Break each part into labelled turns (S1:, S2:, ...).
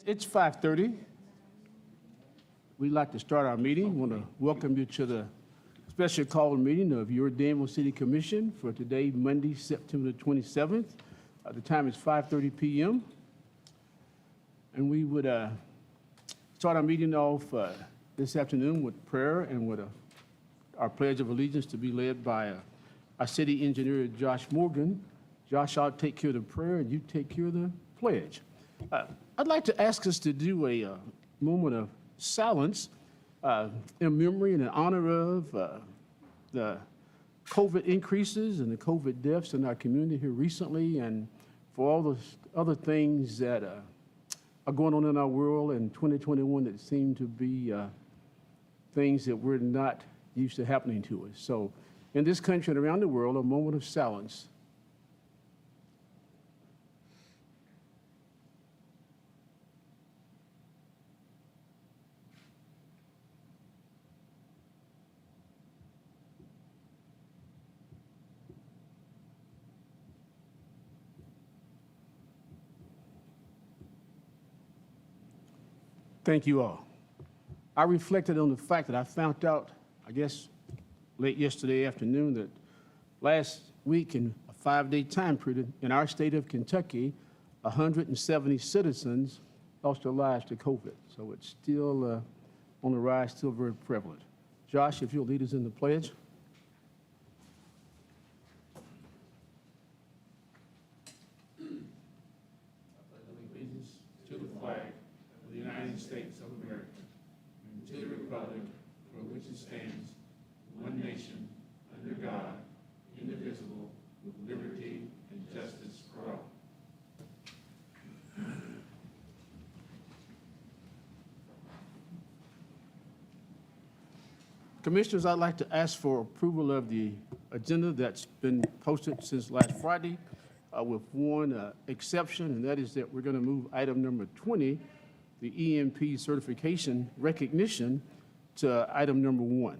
S1: It's 5:30. We'd like to start our meeting. Want to welcome you to the special call meeting of your Danville City Commission for today, Monday, September 27th. The time is 5:30 p.m. And we would start our meeting off this afternoon with prayer and with our Pledge of Allegiance to be led by our city engineer, Josh Morgan. Josh, I'll take care of the prayer and you take care of the pledge. I'd like to ask us to do a moment of silence in memory and in honor of the COVID increases and the COVID deaths in our community here recently, and for all the other things that are going on in our world in 2021 that seem to be things that we're not used to happening to us. So in this country and around the world, a moment of silence. Thank you all. I reflected on the fact that I found out, I guess, late yesterday afternoon that last week in a 5-day time period in our state of Kentucky, 170 citizens lost their lives to COVID. So it's still on the rise, still very prevalent. Josh, if you'll lead us in the pledge.
S2: States of America, and to the republic for which it stands, one nation, under God, indivisible, with liberty and justice for all.
S1: Commissioners, I'd like to ask for approval of the agenda that's been posted since last Friday, with one exception, and that is that we're going to move item number 20, the EMP certification recognition, to item number 1.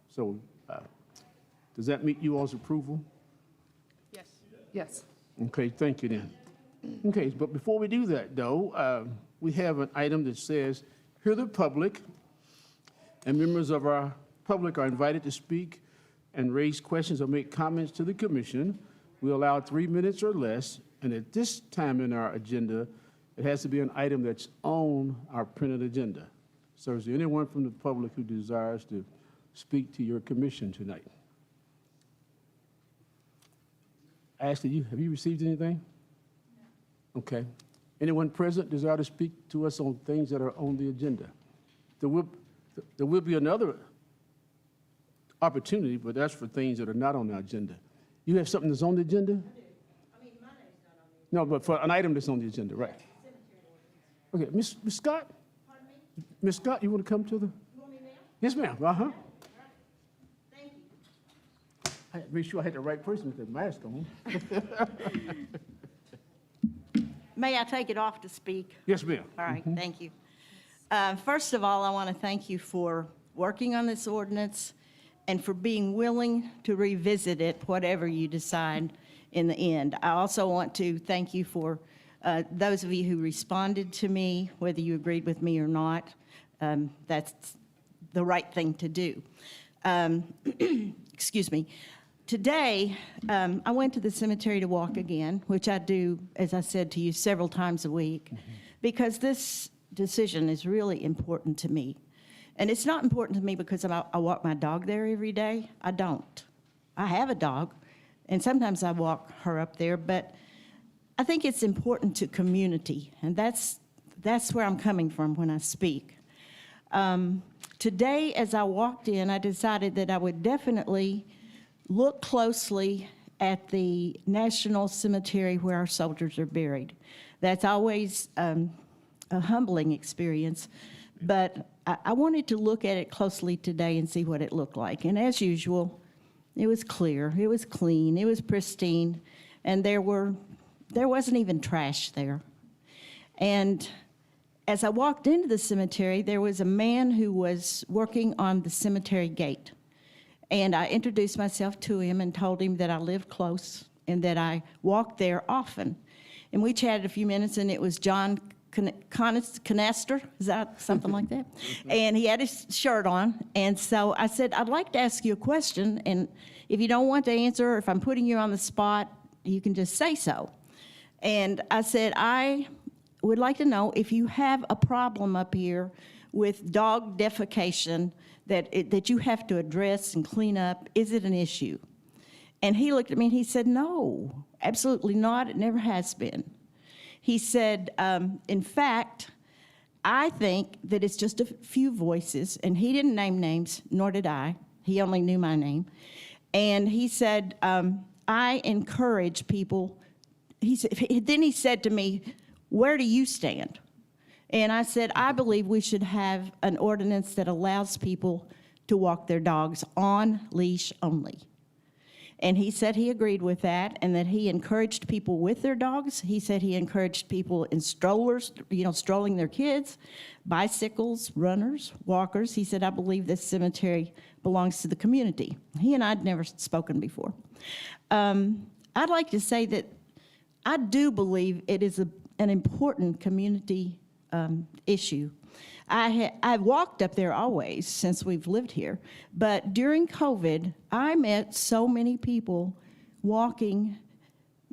S1: So does that meet you all's approval?
S3: Yes. Yes.
S1: Okay, thank you then. Okay, but before we do that though, we have an item that says, hear the public, and members of our public are invited to speak and raise questions or make comments to the commission. We allow 3 minutes or less, and at this time in our agenda, it has to be an item that's on our printed agenda. So is there anyone from the public who desires to speak to your commission tonight? Ashley, have you received anything? No. Okay. Anyone present desire to speak to us on things that are on the agenda? There will be another opportunity, but that's for things that are not on the agenda. You have something that's on the agenda? I do.
S4: I mean, my name's not on the agenda.
S1: No, but for an item that's on the agenda, right? Okay, Ms. Scott?
S4: Pardon me?
S1: Ms. Scott, you want to come to the?
S4: You want me now?
S1: Yes, ma'am.
S4: All right. Thank you.
S1: I had to make sure I had the right person with the mask on.
S4: May I take it off to speak?
S1: Yes, ma'am.
S4: All right, thank you. First of all, I want to thank you for working on this ordinance and for being willing to revisit it, whatever you decide in the end. I also want to thank you for those of you who responded to me, whether you agreed with me or not. That's the right thing to do. Excuse me. Today, I went to the cemetery to walk again, which I do, as I said to you, several times a week, because this decision is really important to me. And it's not important to me because I walk my dog there every day. I don't. I have a dog, and sometimes I walk her up there, but I think it's important to community, and that's where I'm coming from when I speak. Today, as I walked in, I decided that I would definitely look closely at the National Cemetery where our soldiers are buried. That's always a humbling experience, but I wanted to look at it closely today and see what it looked like. And as usual, it was clear, it was clean, it was pristine, and there wasn't even trash there. And as I walked into the cemetery, there was a man who was working on the cemetery gate. And I introduced myself to him and told him that I lived close and that I walked there often. And we chatted a few minutes, and it was John canister, is that something like that? And he had his shirt on, and so I said, I'd like to ask you a question, and if you don't want to answer, or if I'm putting you on the spot, you can just say so. And I said, I would like to know if you have a problem up here with dog defecation that you have to address and clean up. Is it an issue? And he looked at me and he said, no, absolutely not. It never has been. He said, in fact, I think that it's just a few voices, and he didn't name names, nor did I. He only knew my name. And he said, I encourage people. Then he said to me, where do you stand? And I said, I believe we should have an ordinance that allows people to walk their dogs on leash only. And he said he agreed with that, and that he encouraged people with their dogs. He said he encouraged people in strollers, strolling their kids, bicycles, runners, walkers. He said, I believe this cemetery belongs to the community. He and I had never spoken before. I'd like to say that I do believe it is an important community issue. I've walked up there always since we've lived here, but during COVID, I met so many people walking,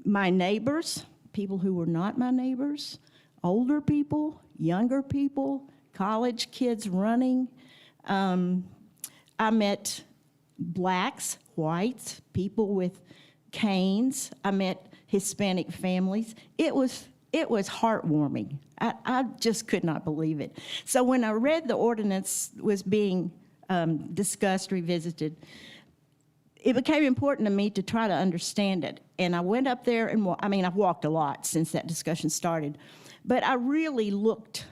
S4: my neighbors, people who were not my neighbors, older people, younger people, college kids running. I met blacks, whites, people with canes. I met Hispanic families. It was heartwarming. I just could not believe it. So when I read the ordinance was being discussed, revisited, it became important to me to try to understand it. And I went up there and, I've walked a lot since that discussion started, but I really looked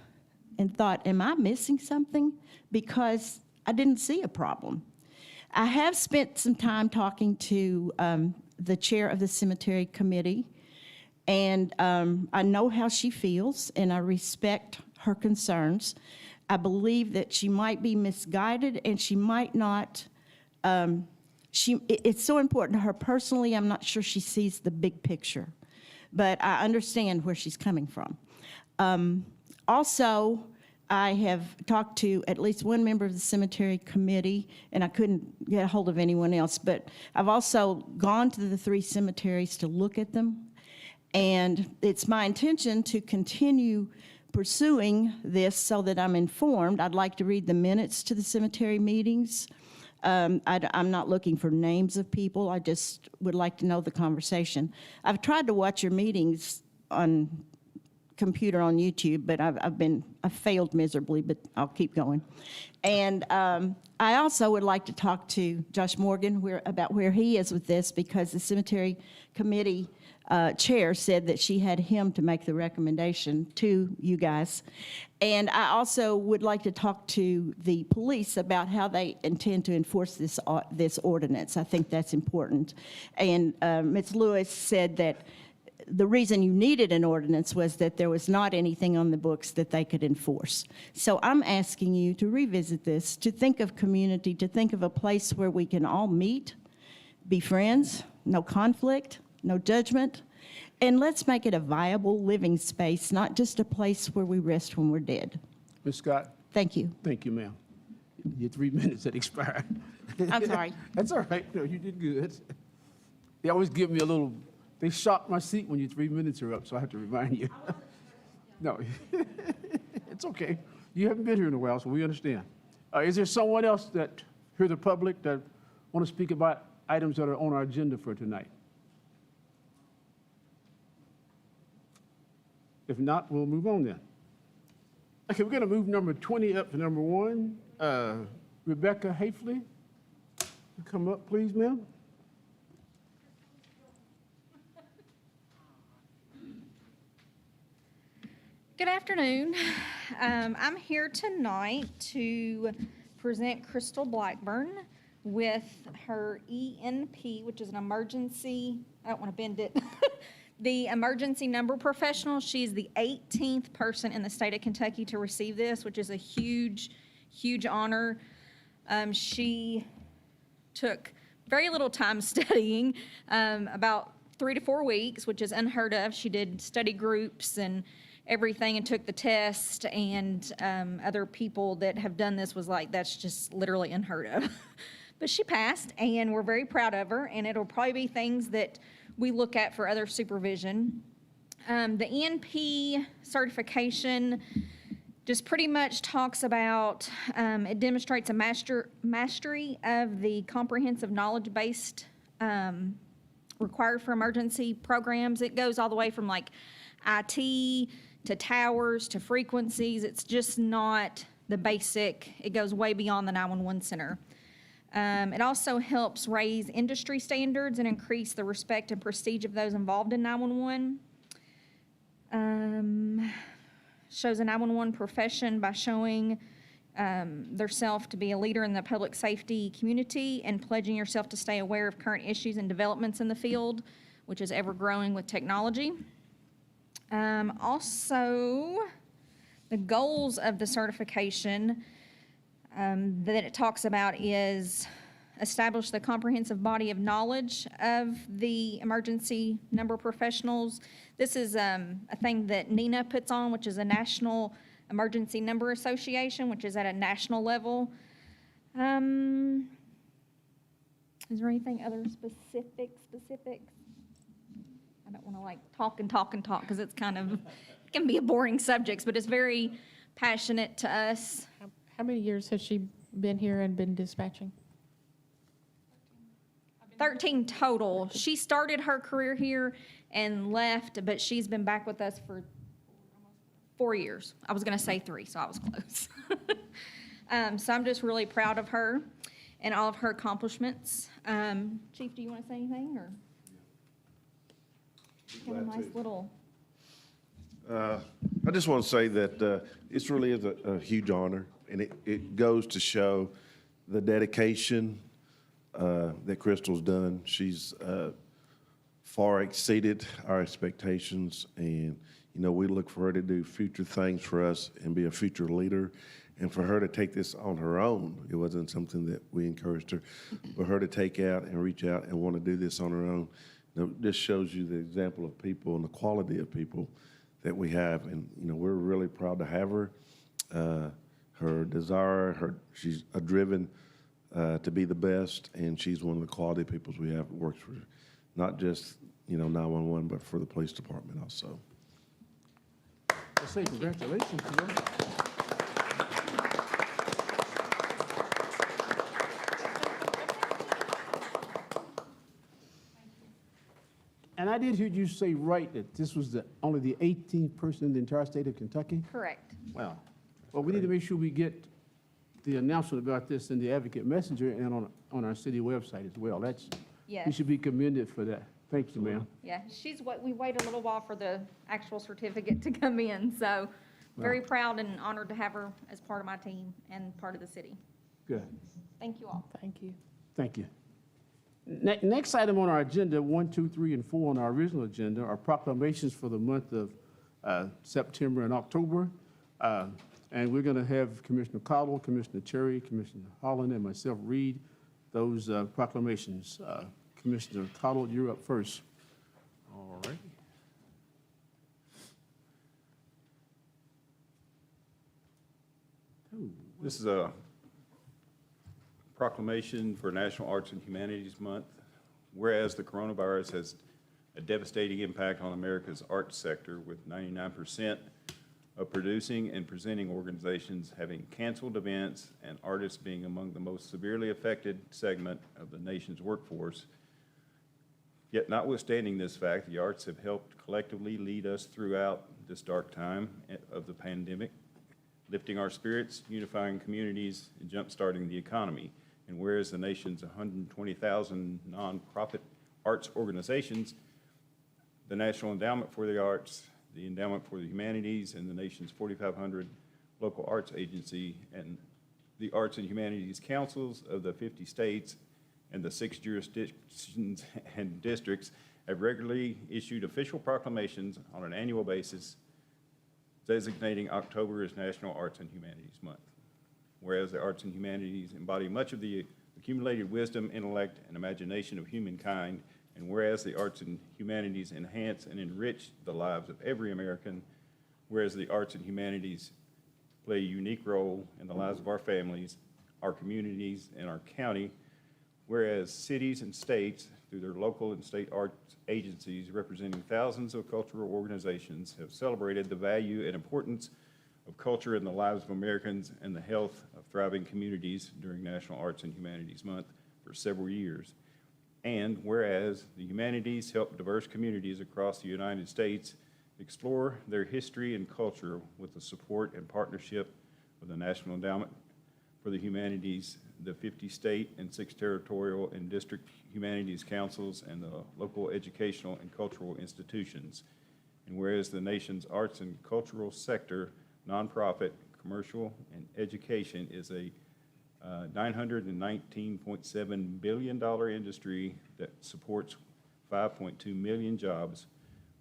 S4: and thought, am I missing something? Because I didn't see a problem. I have spent some time talking to the chair of the cemetery committee, and I know how she feels, and I respect her concerns. I believe that she might be misguided, and she might not. It's so important to her personally. I'm not sure she sees the big picture, but I understand where she's coming from. Also, I have talked to at least one member of the cemetery committee, and I couldn't get a hold of anyone else, but I've also gone to the 3 cemeteries to look at them. And it's my intention to continue pursuing this so that I'm informed. I'd like to read the minutes to the cemetery meetings. I'm not looking for names of people. I just would like to know the conversation. I've tried to watch your meetings on computer on YouTube, but I've failed miserably, but I'll keep going. And I also would like to talk to Josh Morgan about where he is with this, because the cemetery committee chair said that she had him to make the recommendation to you guys. And I also would like to talk to the police about how they intend to enforce this ordinance. I think that's important. And Ms. Lewis said that the reason you needed an ordinance was that there was not anything on the books that they could enforce. So I'm asking you to revisit this, to think of community, to think of a place where we can all meet, be friends, no conflict, no judgment, and let's make it a viable living space, not just a place where we rest when we're dead.
S1: Ms. Scott?
S4: Thank you.
S1: Thank you, ma'am. Your 3 minutes had expired.
S4: I'm sorry.
S1: That's all right. No, you did good. They always give me a little, they shock my seat when your 3 minutes are up, so I have to remind you. No, it's okay. You haven't been here in a while, so we understand. Is there someone else that, here the public, that want to speak about items that are on our agenda for tonight? If not, we'll move on then. Okay, we're going to move number 20 up to number 1. Rebecca Hafley, come up, please, ma'am.
S5: Good afternoon. I'm here tonight to present Crystal Blackburn with her ENP, which is an emergency, I don't want to bend it, the emergency number professional. She's the 18th person in the state of Kentucky to receive this, which is a huge, huge honor. She took very little time studying, about 3 to 4 weeks, which is unheard of. She did study groups and everything and took the test, and other people that have done this was like, that's just literally unheard of. But she passed, and we're very proud of her, and it'll probably be things that we look at for other supervision. The ENP certification just pretty much talks about, it demonstrates a mastery of the comprehensive knowledge-based required for emergency programs. It goes all the way from like IT to towers to frequencies. It's just not the basic. It goes way beyond the 911 center. It also helps raise industry standards and increase the respect and prestige of those involved in 911. Shows a 911 profession by showing theirself to be a leader in the public safety community and pledging yourself to stay aware of current issues and developments in the field, which is ever growing with technology. Also, the goals of the certification that it talks about is establish the comprehensive body of knowledge of the emergency number professionals. This is a thing that NENA puts on, which is a National Emergency Number Association, which is at a national level. Is there anything other specifics? I don't want to like talk, because it's kind of, it can be a boring subject, but it's very passionate to us.
S3: How many years has she been here and been dispatching?
S5: 13 total. She started her career here and left, but she's been back with us for 4 years. I was going to say 3, so I was close. So I'm just really proud of her and all of her accomplishments. Chief, do you want to say anything, or? Have a nice little.
S6: I just want to say that this really is a huge honor, and it goes to show the dedication that Crystal's done. She's far exceeded our expectations, and we look for her to do future things for us and be a future leader. And for her to take this on her own, it wasn't something that we encouraged her, but her to take out and reach out and want to do this on her own. This shows you the example of people and the quality of people that we have, and we're really proud to have her. Her desire, she's a driven to be the best, and she's one of the quality people we have that works for not just 911, but for the police department also.
S1: Let's say congratulations to them. And I did hear you say right that this was only the 18th person in the entire state of Kentucky?
S5: Correct.
S1: Wow. Well, we need to make sure we get the announcement about this in the Advocate Messenger and on our city website as well. You
S5: Yes.
S1: should be commended for that. Thank you, ma'am.
S5: Yeah, we wait a little while for the actual certificate to come in, so very proud and honored to have her as part of my team and part of the city.
S1: Good.
S5: Thank you all.
S3: Thank you.
S1: Thank you. Next item on our agenda, 1, 2, 3, and 4 on our original agenda are proclamations for the month of September and October. And we're going to have Commissioner Cottle, Commissioner Cherry, Commissioner Holland, and myself read those proclamations. Commissioner Cottle, you're up first.
S2: All right. This is a proclamation for National Arts and Humanities Month. Whereas the coronavirus has a devastating impact on America's arts sector, with 99% of producing and presenting organizations having canceled events and artists being among the most severely affected segment of the nation's workforce. Yet notwithstanding this fact, the arts have helped collectively lead us throughout this dark time of the pandemic, lifting our spirits, unifying communities, and jump-starting the economy. And whereas the nation's 120,000 nonprofit arts organizations, the National Endowment for the Arts, the Endowment for the Humanities, and the nation's 4,500 local arts agency, and the Arts and Humanities Councils of the 50 states and the 6 jurisdictions and districts have regularly issued official proclamations on an annual basis designating October as National Arts and Humanities Month. Whereas the arts and humanities embody much of the accumulated wisdom, intellect, and imagination of humankind, and whereas the arts and humanities enhance and enrich the lives of every American, whereas the arts and humanities play a unique role in the lives of our families, our communities, and our county, whereas cities and states, through their local and state arts agencies representing thousands of cultural organizations, have celebrated the value and importance of culture in the lives of Americans and the health of thriving communities during National Arts and Humanities Month for several years. And whereas the humanities help diverse communities across the United States explore their history and culture with the support and partnership of the National Endowment for the Humanities, the 50 state and 6 territorial and district humanities councils, and the local educational and cultural institutions. And whereas the nation's arts and cultural sector, nonprofit, commercial, and education is a $919.7 billion industry that supports 5.2 million jobs,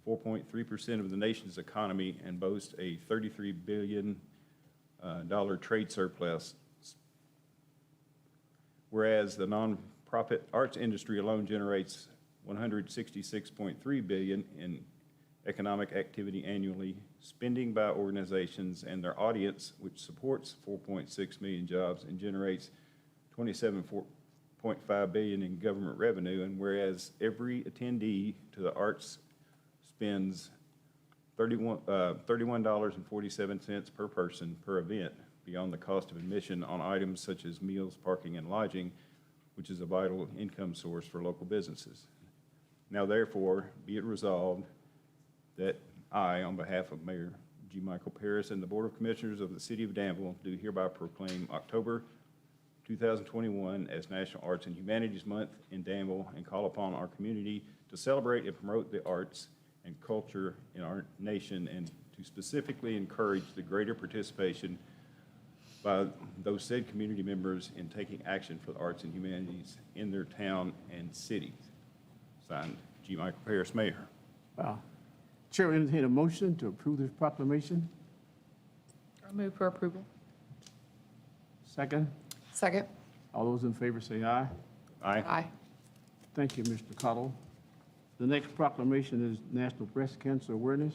S2: 4.3% of the nation's economy, and boasts a $33 billion trade surplus. Whereas the nonprofit arts industry alone generates $166.3 billion in economic activity annually, spending by organizations and their audience, which supports 4.6 million jobs and generates $27.5 billion in government revenue. And whereas every attendee to the arts spends $31.47 per person per event, beyond the cost of admission on items such as meals, parking, and lodging, which is a vital income source for local businesses. Now therefore, be it resolved that I, on behalf of Mayor G. Michael Parris and the Board of Commissioners of the City of Danville, do hereby proclaim October 2021 as National Arts and Humanities Month in Danville, and call upon our community to celebrate and promote the arts and culture in our nation, and to specifically encourage the greater participation by those said community members in taking action for the arts and humanities in their town and city. Signed, G. Michael Parris, Mayor.
S1: Chair will entertain a motion to approve this proclamation.
S3: I move for approval.
S1: Second.
S7: Second.
S1: All those in favor say aye.
S2: Aye.
S7: Aye.
S1: Thank you, Mr. Cottle. The next proclamation is National Breast Cancer Awareness.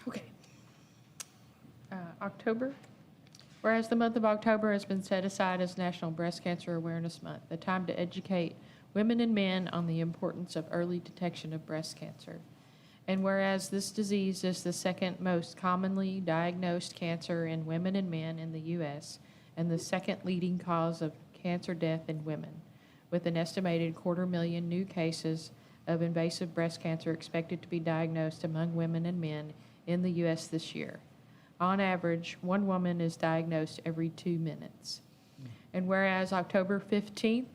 S3: Okay. October. Whereas the month of October has been set aside as National Breast Cancer Awareness Month, the time to educate women and men on the importance of early detection of breast cancer. And whereas this disease is the second most commonly diagnosed cancer in women and men in the U.S., and the second leading cause of cancer death in women, with an estimated 250,000 new cases of invasive breast cancer expected to be diagnosed among women and men in the U.S. this year. On average, one woman is diagnosed every 2 minutes. And whereas October 15th,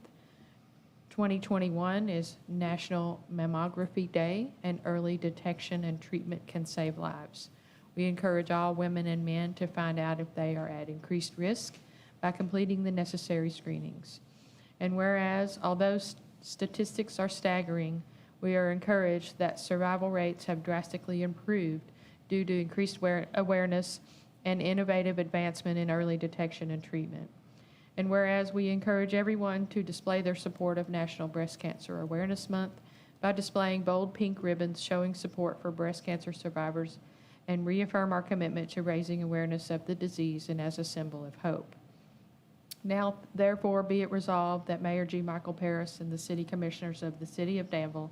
S3: 2021 is National Mammography Day, and early detection and treatment can save lives. We encourage all women and men to find out if they are at increased risk by completing the necessary screenings. And whereas, although statistics are staggering, we are encouraged that survival rates have drastically improved due to increased awareness and innovative advancement in early detection and treatment. And whereas we encourage everyone to display their support of National Breast Cancer Awareness Month by displaying bold pink ribbons showing support for breast cancer survivors, and reaffirm our commitment to raising awareness of the disease and as a symbol of hope. Now, therefore, be it resolved that Mayor G. Michael Parris and the City Commissioners of the City of Danville,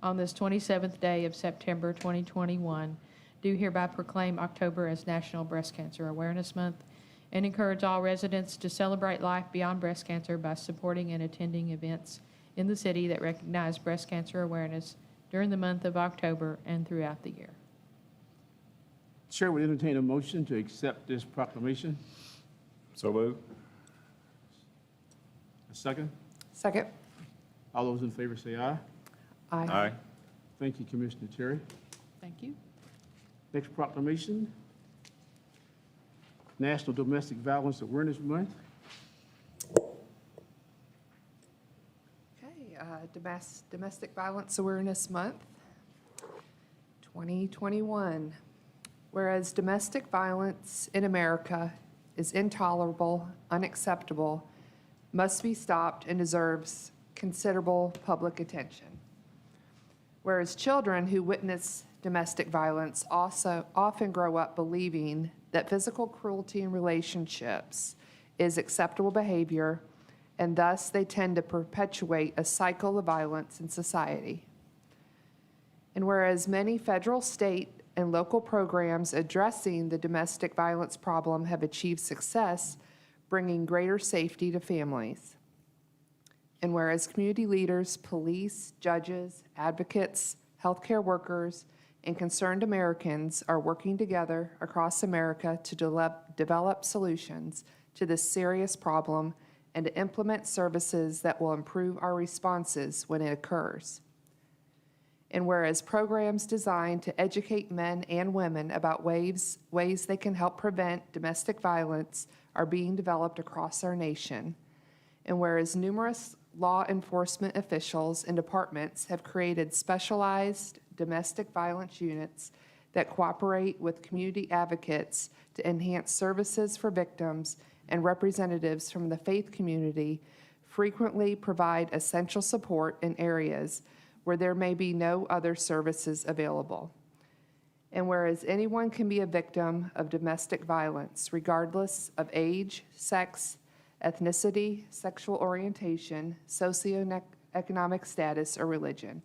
S3: on this 27th day of September 2021, do hereby proclaim October as National Breast Cancer Awareness Month, and encourage all residents to celebrate life beyond breast cancer by supporting and attending events in the city that recognize breast cancer awareness during the month of October and throughout the year.
S1: Chair will entertain a motion to accept this proclamation.
S2: So moved.
S1: A second.
S7: Second.
S1: All those in favor say aye.
S2: Aye.
S1: Thank you, Commissioner Terry.
S3: Thank you.
S1: Next proclamation, National Domestic Violence Awareness Month.
S7: Okay, Domestic Violence Awareness Month, 2021. Whereas domestic violence in America is intolerable, unacceptable, must be stopped, and deserves considerable public attention. Whereas children who witness domestic violence also often grow up believing that physical cruelty in relationships is acceptable behavior, and thus they tend to perpetuate a cycle of violence in society. And whereas many federal, state, and local programs addressing the domestic violence problem have achieved success, bringing greater safety to families. And whereas community leaders, police, judges, advocates, healthcare workers, and concerned Americans are working together across America to develop solutions to this serious problem and to implement services that will improve our responses when it occurs. And whereas programs designed to educate men and women about ways they can help prevent domestic violence are being developed across our nation. And whereas numerous law enforcement officials and departments have created specialized domestic violence units that cooperate with community advocates to enhance services for victims, and representatives from the faith community frequently provide essential support in areas where there may be no other services available. And whereas anyone can be a victim of domestic violence, regardless of age, sex, ethnicity, sexual orientation, socioeconomic status, or religion.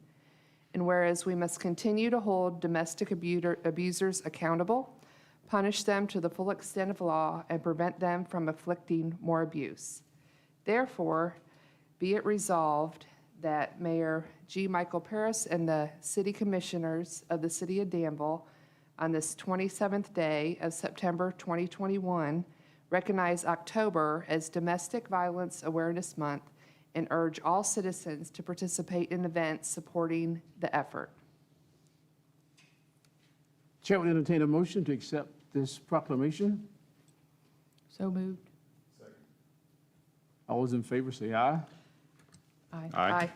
S7: And whereas we must continue to hold domestic abusers accountable, punish them to the full extent of law, and prevent them from inflicting more abuse. Therefore, be it resolved that Mayor G. Michael Paris and the City Commissioners of the City of Danville on this 27th day of September 2021 recognize October as Domestic Violence Awareness Month and urge all citizens to participate in events supporting the effort.
S1: Chair will entertain a motion to accept this proclamation.
S3: So moved.
S1: All those in favor say aye.
S3: Aye.
S2: Aye.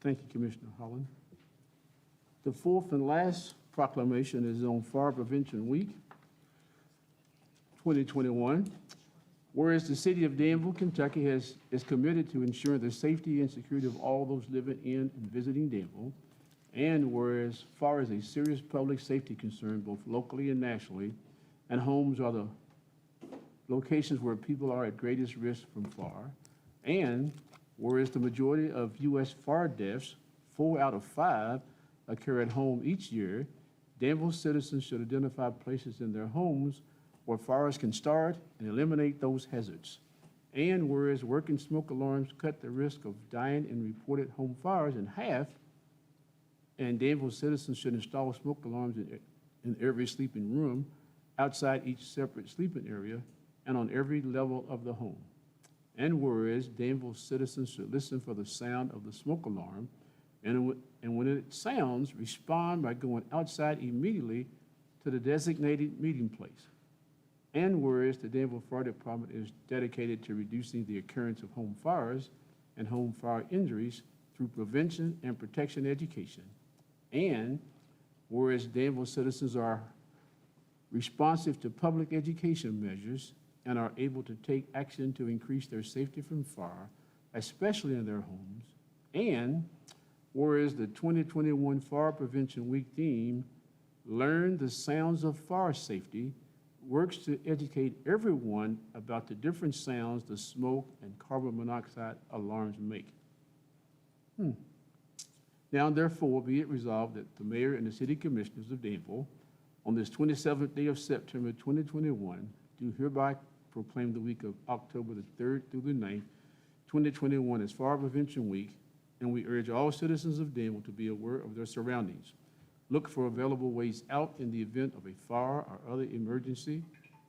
S1: Thank you, Commissioner Holland. The fourth and last proclamation is on Fire Prevention Week 2021. Whereas the city of Danville, Kentucky is committed to ensuring the safety and security of all those living in and visiting Danville, and whereas fire is a serious public safety concern both locally and nationally, and homes are the locations where people are at greatest risk from fire, and whereas the majority of U.S. fire deaths, 4 out of 5, occur at home each year, Danville citizens should identify places in their homes where fires can start and eliminate those hazards. And whereas working smoke alarms cut the risk of dying in reported home fires in half, and Danville citizens should install smoke alarms in every sleeping room, outside each separate sleeping area, and on every level of the home. And whereas Danville citizens should listen for the sound of the smoke alarm, and when it sounds, respond by going outside immediately to the designated meeting place. And whereas the Danville Fire Department is dedicated to reducing the occurrence of home fires and home fire injuries through prevention and protection education. And whereas Danville citizens are responsive to public education measures and are able to take action to increase their safety from fire, especially in their homes. And whereas the 2021 Fire Prevention Week theme, Learn the Sounds of Fire Safety, works to educate everyone about the different sounds the smoke and carbon monoxide alarms make. Now, therefore, be it resolved that the mayor and the city commissioners of Danville, on this 27th day of September 2021, do hereby proclaim the week of October the 3rd through the 9th, 2021 as Fire Prevention Week, and we urge all citizens of Danville to be aware of their surroundings. Look for available ways out in the event of a fire or other emergency.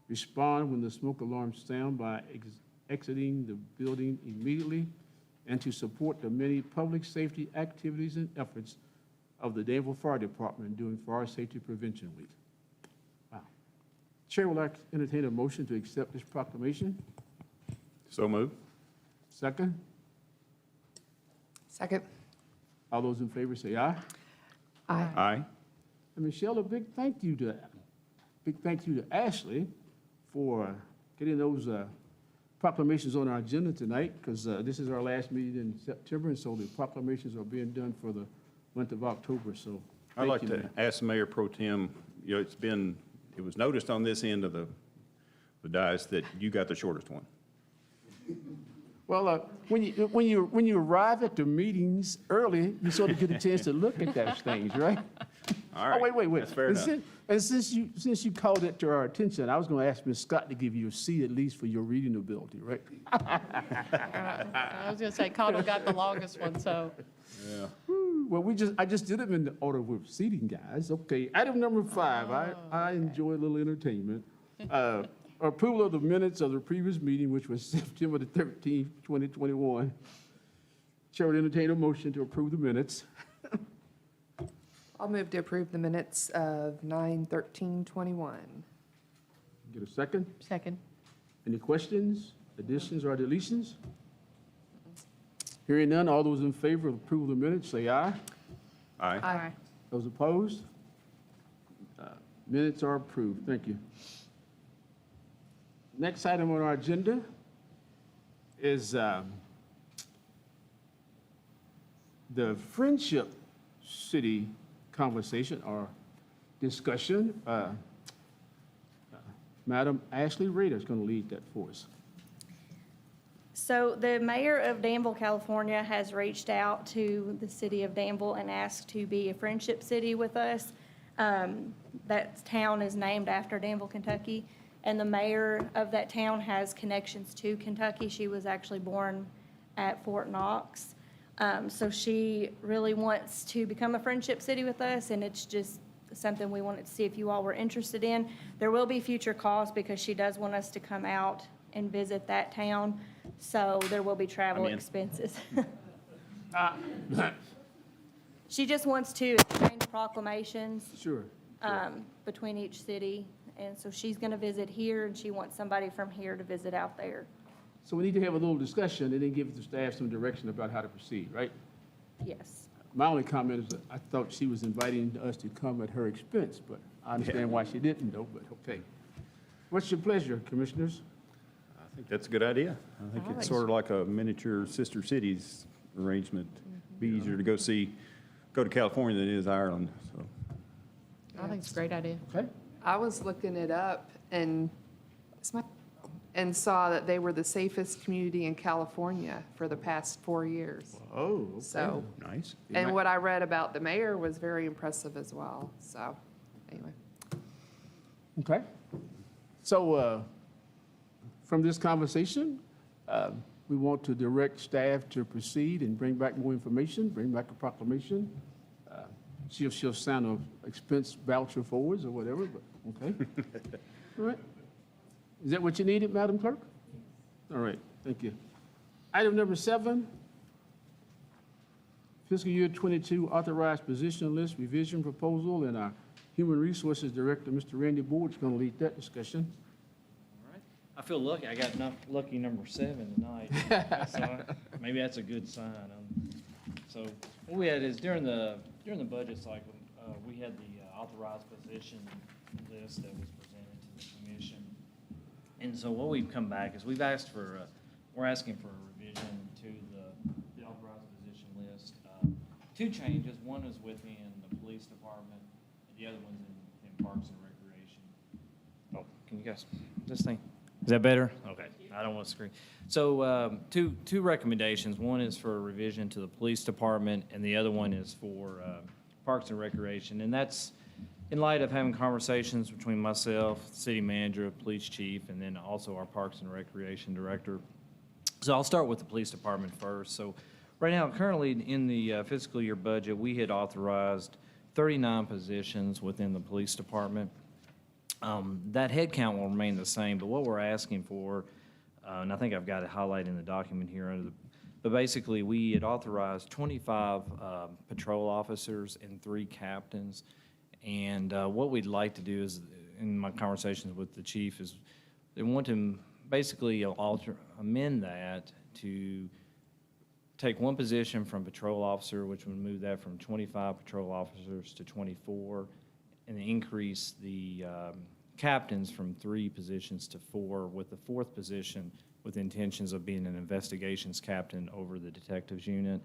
S1: Respond when the smoke alarms sound by exiting the building immediately, and to support the many public safety activities and efforts of the Danville Fire Department during Fire Safety Prevention Week. Wow. Chair will entertain a motion to accept this proclamation.
S2: So moved.
S1: Second.
S7: Second.
S1: All those in favor say aye.
S7: Aye.
S2: Aye.
S1: And Michelle, a big thank you to Ashley for getting those proclamations on our agenda tonight, because this is our last meeting in September, and so the proclamations are being done for the month of October, so.
S2: I'd
S1: thank
S2: like
S1: you,
S2: to
S1: Mayor.
S2: ask the Mayor Pro Tem, you know, it was noticed on this end of the dais that you got the shortest one.
S1: Well, when you arrive at the meetings early, you sort of get a chance to look at those things, right?
S2: All
S1: Oh,
S2: right.
S1: wait.
S2: That's fair
S1: And
S2: enough.
S1: since you called it to our attention, I was going to ask Ms. Scott to give you a C at least for your reading ability, right?
S3: I was going to say Cottle got the longest one, so.
S2: Yeah.
S1: Well, I just did them in the order we're proceeding, guys. Okay, item number 5, I enjoy a little entertainment. Approval of the minutes of the previous meeting, which was September the 13th, 2021. Chair would entertain a motion to approve the minutes.
S7: I'll move to approve the minutes of 9/13/21.
S1: Get a second?
S3: Second.
S1: Any questions, additions, or deletions? Hearing none, all those in favor of approval of the minutes, say aye.
S2: Aye.
S3: Aye.
S1: Those opposed? Minutes are approved. Thank you. Next item on our agenda is the Friendship City conversation or discussion. Madam Ashley Rader is going to lead that for us.
S8: So the mayor of Danville, California has reached out to the city of Danville and asked to be a friendship city with us. That town is named after Danville, Kentucky, and the mayor of that town has connections to Kentucky. She was actually born at Fort Knox. So she really wants to become a friendship city with us, and it's just something we wanted to see if you all were interested in. There will be future costs because she does want us to come out and visit that town, so there will be travel
S2: I'm in.
S8: expenses. She just wants to exchange proclamations
S1: Sure.
S8: between each city, and so she's going to visit here, and she wants somebody from here to visit out there.
S1: So we need to have a little discussion and then give the staff some direction about how to proceed, right?
S8: Yes.
S1: My only comment is that I thought she was inviting us to come at her expense, but I understand why she didn't though, but okay. What's your pleasure, commissioners?
S2: I think that's a good idea. I think it's sort of like a miniature sister cities arrangement. Be easier to go to California than it is Ireland, so.
S3: I think it's a great idea.
S1: Okay?
S7: I was looking it up and saw that they were the safest community in California for the past 4 years.
S1: Oh, okay.
S7: So,
S2: Nice.
S7: and what I read about the mayor was very impressive as well. So, anyway.
S1: Okay. So, from this conversation, we want to direct staff to proceed and bring back more information, bring back a proclamation. See if she'll sign an expense voucher for us or whatever, but, okay. All right. Is that what you needed, Madam Clerk? All right, thank you. Item number 7, fiscal year 22 authorized position list revision proposal, and our Human Resources Director, Mr. Randy Board, is going to lead that discussion.
S9: All right. I feel lucky. I got lucky number 7 tonight. So maybe that's a good sign. So what we had is during the budget cycle, we had the authorized position list that was presented to the commission. And so what we've come back is we're asking for a revision to the authorized position list. 2 changes. One is within the police department, and the other one's in Parks and Recreation. Oh, can you guys, this thing, is that better? Okay, I don't want to scream. So, two recommendations. One is for a revision to the police department, and the other one is for Parks and Recreation. And that's in light of having conversations between myself, city manager, police chief, and then also our Parks and Recreation director. So I'll start with the police department first. So right now, currently in the fiscal year budget, we had authorized 39 positions within the police department. That head count will remain the same, but what we're asking for, and I think I've got it highlighted in the document here, but basically we had authorized 25 patrol officers and 3 captains. And what we'd like to do is, in my conversations with the chief, is they want to basically amend that to take 1 position from patrol officer, which would move that from 25 patrol officers to 24, and increase the captains from 3 positions to 4, with the 4th position with intentions of being an investigations captain over the detectives unit.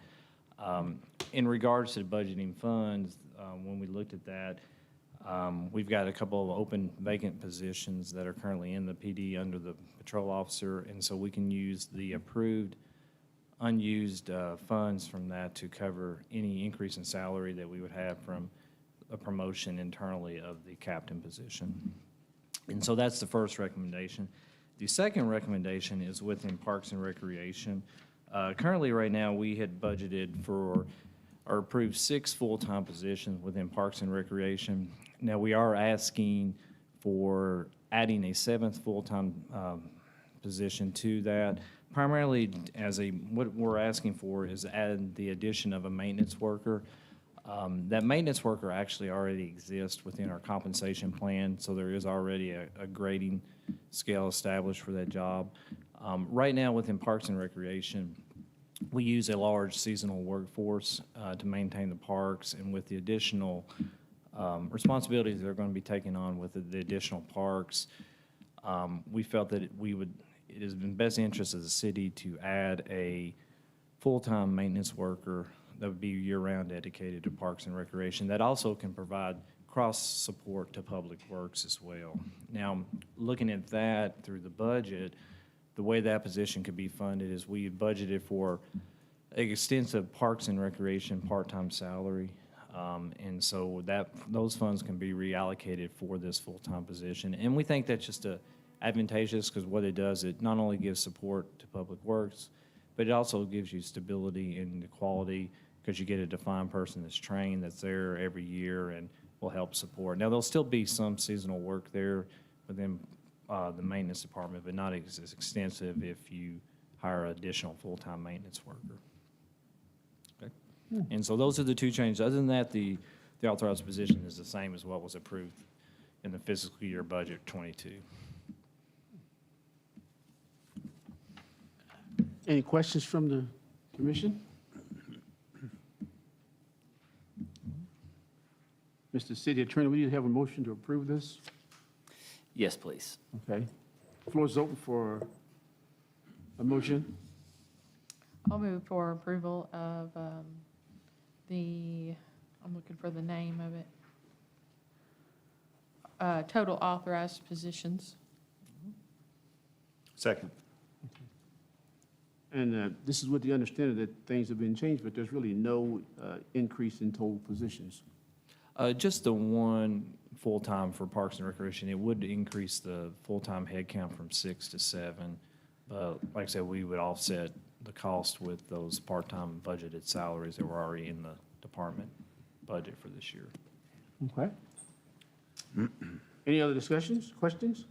S9: In regards to budgeting funds, when we looked at that, we've got a couple of open vacant positions that are currently in the PD under the patrol officer, and so we can use the approved unused funds from that to cover any increase in salary that we would have from a promotion internally of the captain position. And so that's the first recommendation. The second recommendation is within Parks and Recreation. Currently, right now, we had budgeted for or approved 6 full-time positions within Parks and Recreation. Now, we are asking for adding a 7th full-time position to that, primarily what we're asking for is add the addition of a maintenance worker. That maintenance worker actually already exists within our compensation plan, so there is already a grading scale established for that job. Right now, within Parks and Recreation, we use a large seasonal workforce to maintain the parks, and with the additional responsibilities they're going to be taking on with the additional parks, we felt that it is in best interest of the city to add a full-time maintenance worker that would be year-round dedicated to Parks and Recreation that also can provide cross-support to Public Works as well. Now, looking at that through the budget, the way that position could be funded is we budgeted for an extensive Parks and Recreation part-time salary. And so those funds can be reallocated for this full-time position. And we think that's just advantageous because what it does, it not only gives support to Public Works, but it also gives you stability and the quality because you get a defined person that's trained, that's there every year and will help support. Now, there'll still be some seasonal work there within the maintenance department, but not as extensive if you hire an additional full-time maintenance worker. Okay. And so those are the 2 changes. Other than that, the authorized position is the same as what was approved in the fiscal year budget 22.
S1: Any questions from the commission? Mr. City Attorney, we need to have a motion to approve this.
S10: Yes, please.
S1: Okay. Floor is open for a motion.
S3: I'll move for approval of I'm looking for the name of it. Total authorized positions.
S2: Second.
S1: And this is with the understanding that things have been changed, but there's really no increase in total positions.
S9: Just the one full-time for Parks and Recreation. It would increase the full-time head count from 6 to 7. But like I said, we would offset the cost with those part-time budgeted salaries that were already in the department budget for this year.
S1: Okay. Any other discussions, questions?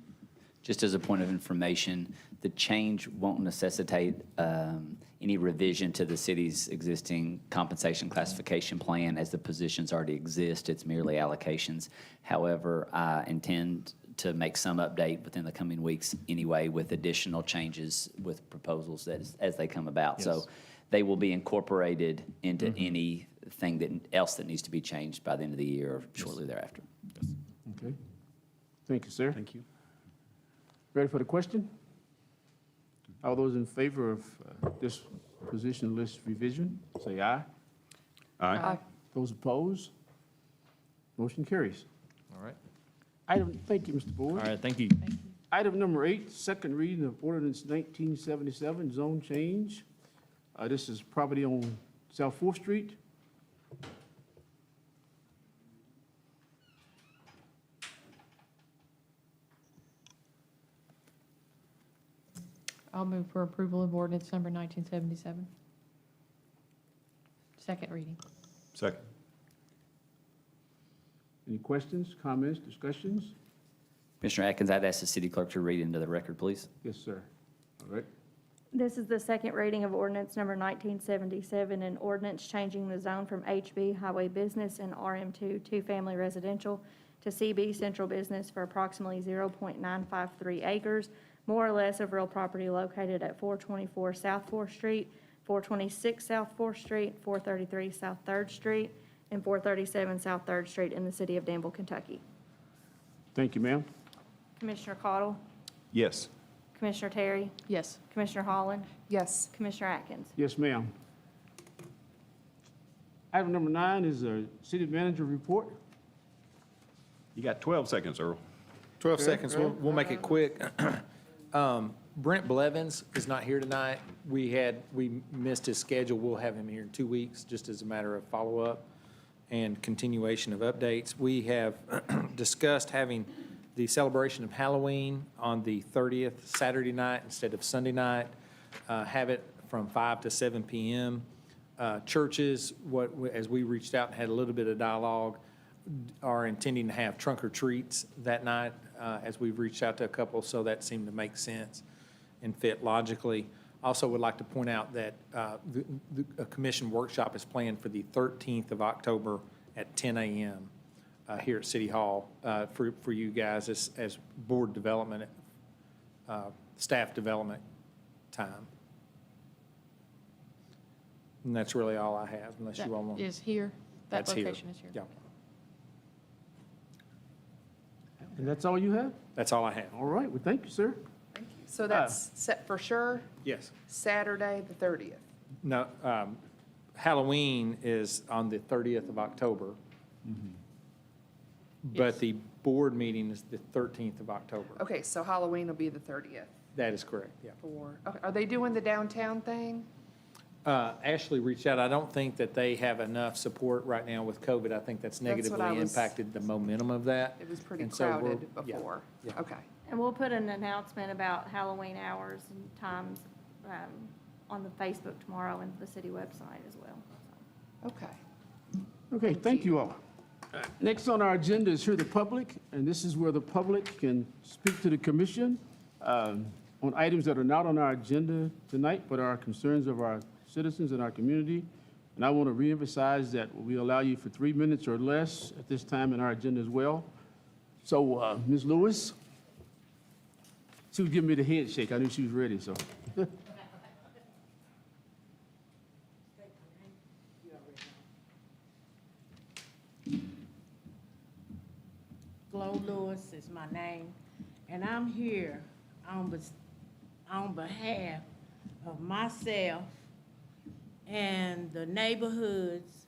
S10: Just as a point of information, the change won't necessitate any revision to the city's existing compensation classification plan as the positions already exist. It's merely allocations. However, I intend to make some update within the coming weeks anyway with additional changes with proposals as they come about.
S9: Yes.
S10: So they will be incorporated into anything else that needs to be changed by the end of the year or shortly thereafter.
S1: Okay. Thank you, sir.
S2: Thank you.
S1: Ready for the question? All those in favor of this position list revision, say aye.
S2: Aye.
S1: Those opposed? Motion carries.
S9: All right.
S1: Thank you, Mr. Board.
S9: All right, thank you.
S1: Item number 8, second reading of ordinance 1977, zone change. This is property on South 4th Street.
S3: I'll move for approval of ordinance number 1977. Second reading.
S2: Second.
S1: Any questions, comments, discussions?
S10: Commissioner Atkins, I'd ask the city clerk to read into the record, please.
S1: Yes, sir. All right.
S8: This is the second reading of ordinance number 1977, an ordinance changing the zone from HB Highway Business and RM2 Two-Family Residential to CB Central Business for approximately 0.953 acres, more or less of real property located at 424 South 4th Street, 426 South 4th Street, 433 South 3rd Street, and 437 South 3rd Street in the city of Danville, Kentucky.
S1: Thank you, ma'am.
S8: Commissioner Cottle,
S2: Yes.
S8: Commissioner Terry,
S3: Yes.
S8: Commissioner Holland,
S7: Yes.
S8: Commissioner Atkins.
S1: Yes, ma'am. Item number 9 is a city manager report.
S2: You got 12 seconds, Earl.
S11: 12 seconds, we'll make it quick. Brent Blevins is not here tonight. We missed his schedule. We'll have him here in 2 weeks, just as a matter of follow-up and continuation of updates. We have discussed having the celebration of Halloween on the 30th, Saturday night instead of Sunday night. Have it from 5 to 7 p.m. Churches, as we reached out and had a little bit of dialogue, are intending to have trunk or treats that night, as we've reached out to a couple, so that seemed to make sense and fit logically. Also would like to point out that a commission workshop is planned for the 13th of October at 10 a.m. Here at City Hall for you guys as board development, staff development time. And that's really all I have, unless you all want.
S3: That is here? That
S11: That's here.
S3: location is here?
S11: Yeah,
S1: And that's all you have?
S11: that's all I have.
S1: All right, well, thank you, sir.
S7: So that's set for sure,
S11: Yes.
S7: Saturday, the 30th.
S11: No, Halloween is on the 30th of October. But
S3: Yes.
S11: the board meeting is the 13th of October.
S7: Okay, so Halloween will be the 30th.
S11: That is correct, yeah.
S7: Okay, are they doing the downtown thing?
S11: Ashley reached out. I don't think that they have enough support right now with COVID. I think that's
S7: That's what I
S11: negatively
S7: was-
S11: impacted the momentum of that.
S7: It was pretty
S11: And so we're-
S7: crowded
S11: yeah,
S7: before.
S11: yeah.
S7: Okay.
S8: And we'll put an announcement about Halloween hours and times on the Facebook tomorrow and the city website as well.
S7: Okay.
S1: Okay, thank you all. Next on our agenda is Hear the Public, and this is where the public can speak to the commission on items that are not on our agenda tonight, but are concerns of our citizens in our community. And I want to reemphasize that we allow you for 3 minutes or less at this time in our agenda as well. So, Ms. Lewis, she was giving me the head shake. I knew she was ready, so.
S12: Flo Lewis is my name, and I'm here on behalf of myself and the neighborhoods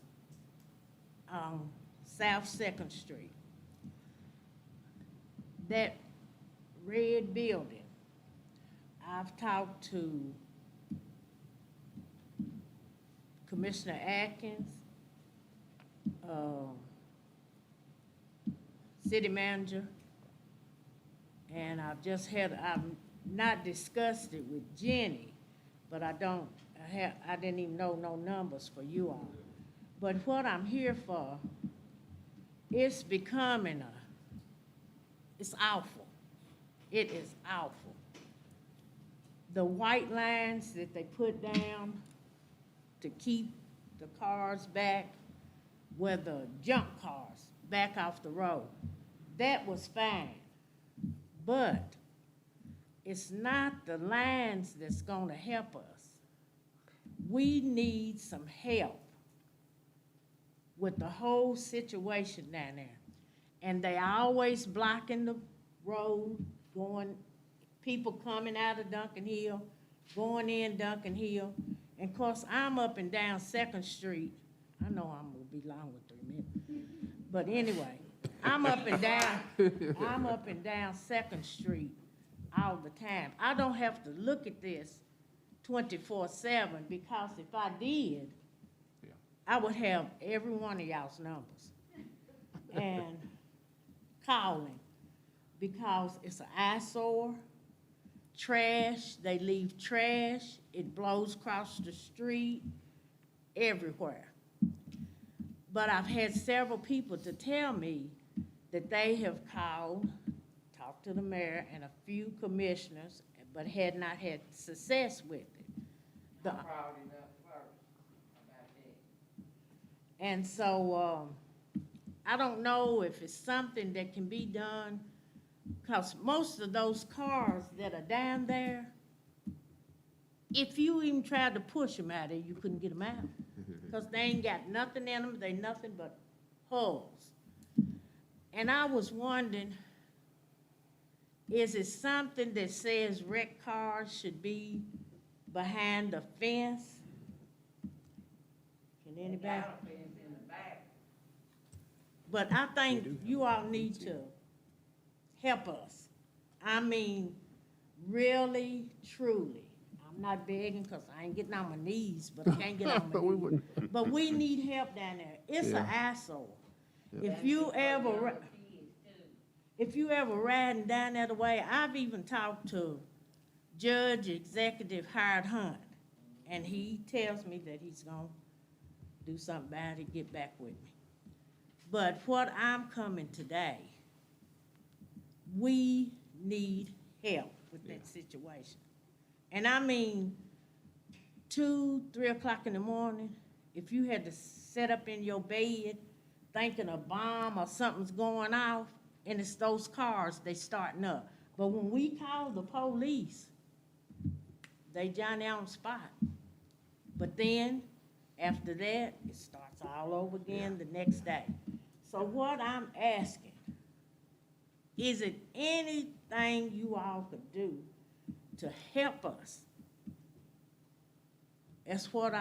S12: on South Second Street. That red building, I've talked to Commissioner Atkins, city manager, and I've not discussed it with Jenny, but I didn't even know no numbers for you all. But what I'm here for, it's becoming it's awful. It is awful. The white lines that they put down to keep the cars back, where the junk cars back off the road, that was fine. But it's not the lines that's gonna help us. We need some help with the whole situation down there. And they always blocking the road, people coming out of Duncan Hill, going in Duncan Hill. And of course, I'm up and down Second Street. I know I'm gonna be long with 3 minutes. But anyway, I'm up and down Second Street all the time. I don't have to look at this 24/7, because if I did, I would have every one of y'all's numbers and calling, because it's an eyesore. Trash, they leave trash, it blows across the street, everywhere. But I've had several people to tell me that they have called, talked to the mayor and a few commissioners, but had not had success with it. And so, I don't know if it's something that can be done, because most of those cars that are down there, if you even tried to push them out of there, you couldn't get them out. Because they ain't got nothing in them, they nothing but hulls. And I was wondering, is it something that says wrecked cars should be behind the fence? Can anybody? But I think you all need to help us. I mean, really, truly. I'm not begging because I ain't getting on my knees, but I can't get on my
S1: But we
S12: knees.
S1: wouldn't.
S12: But we need help down there. It's an
S1: Yeah.
S12: eyesore. If you ever riding down that way, I've even talked to Judge Executive Howard Hunt, and he tells me that he's gonna do something about it, get back with me. But what I'm coming today, we need help with that situation. And I mean, 2, 3 o'clock in the morning, if you had to sit up in your bed thinking a bomb or something's going off, and it's those cars, they starting up. But when we call the police, they Johnny on the spot. But then, after that, it starts all over again the next day. So what I'm asking, is it anything you all could do to help us? That's what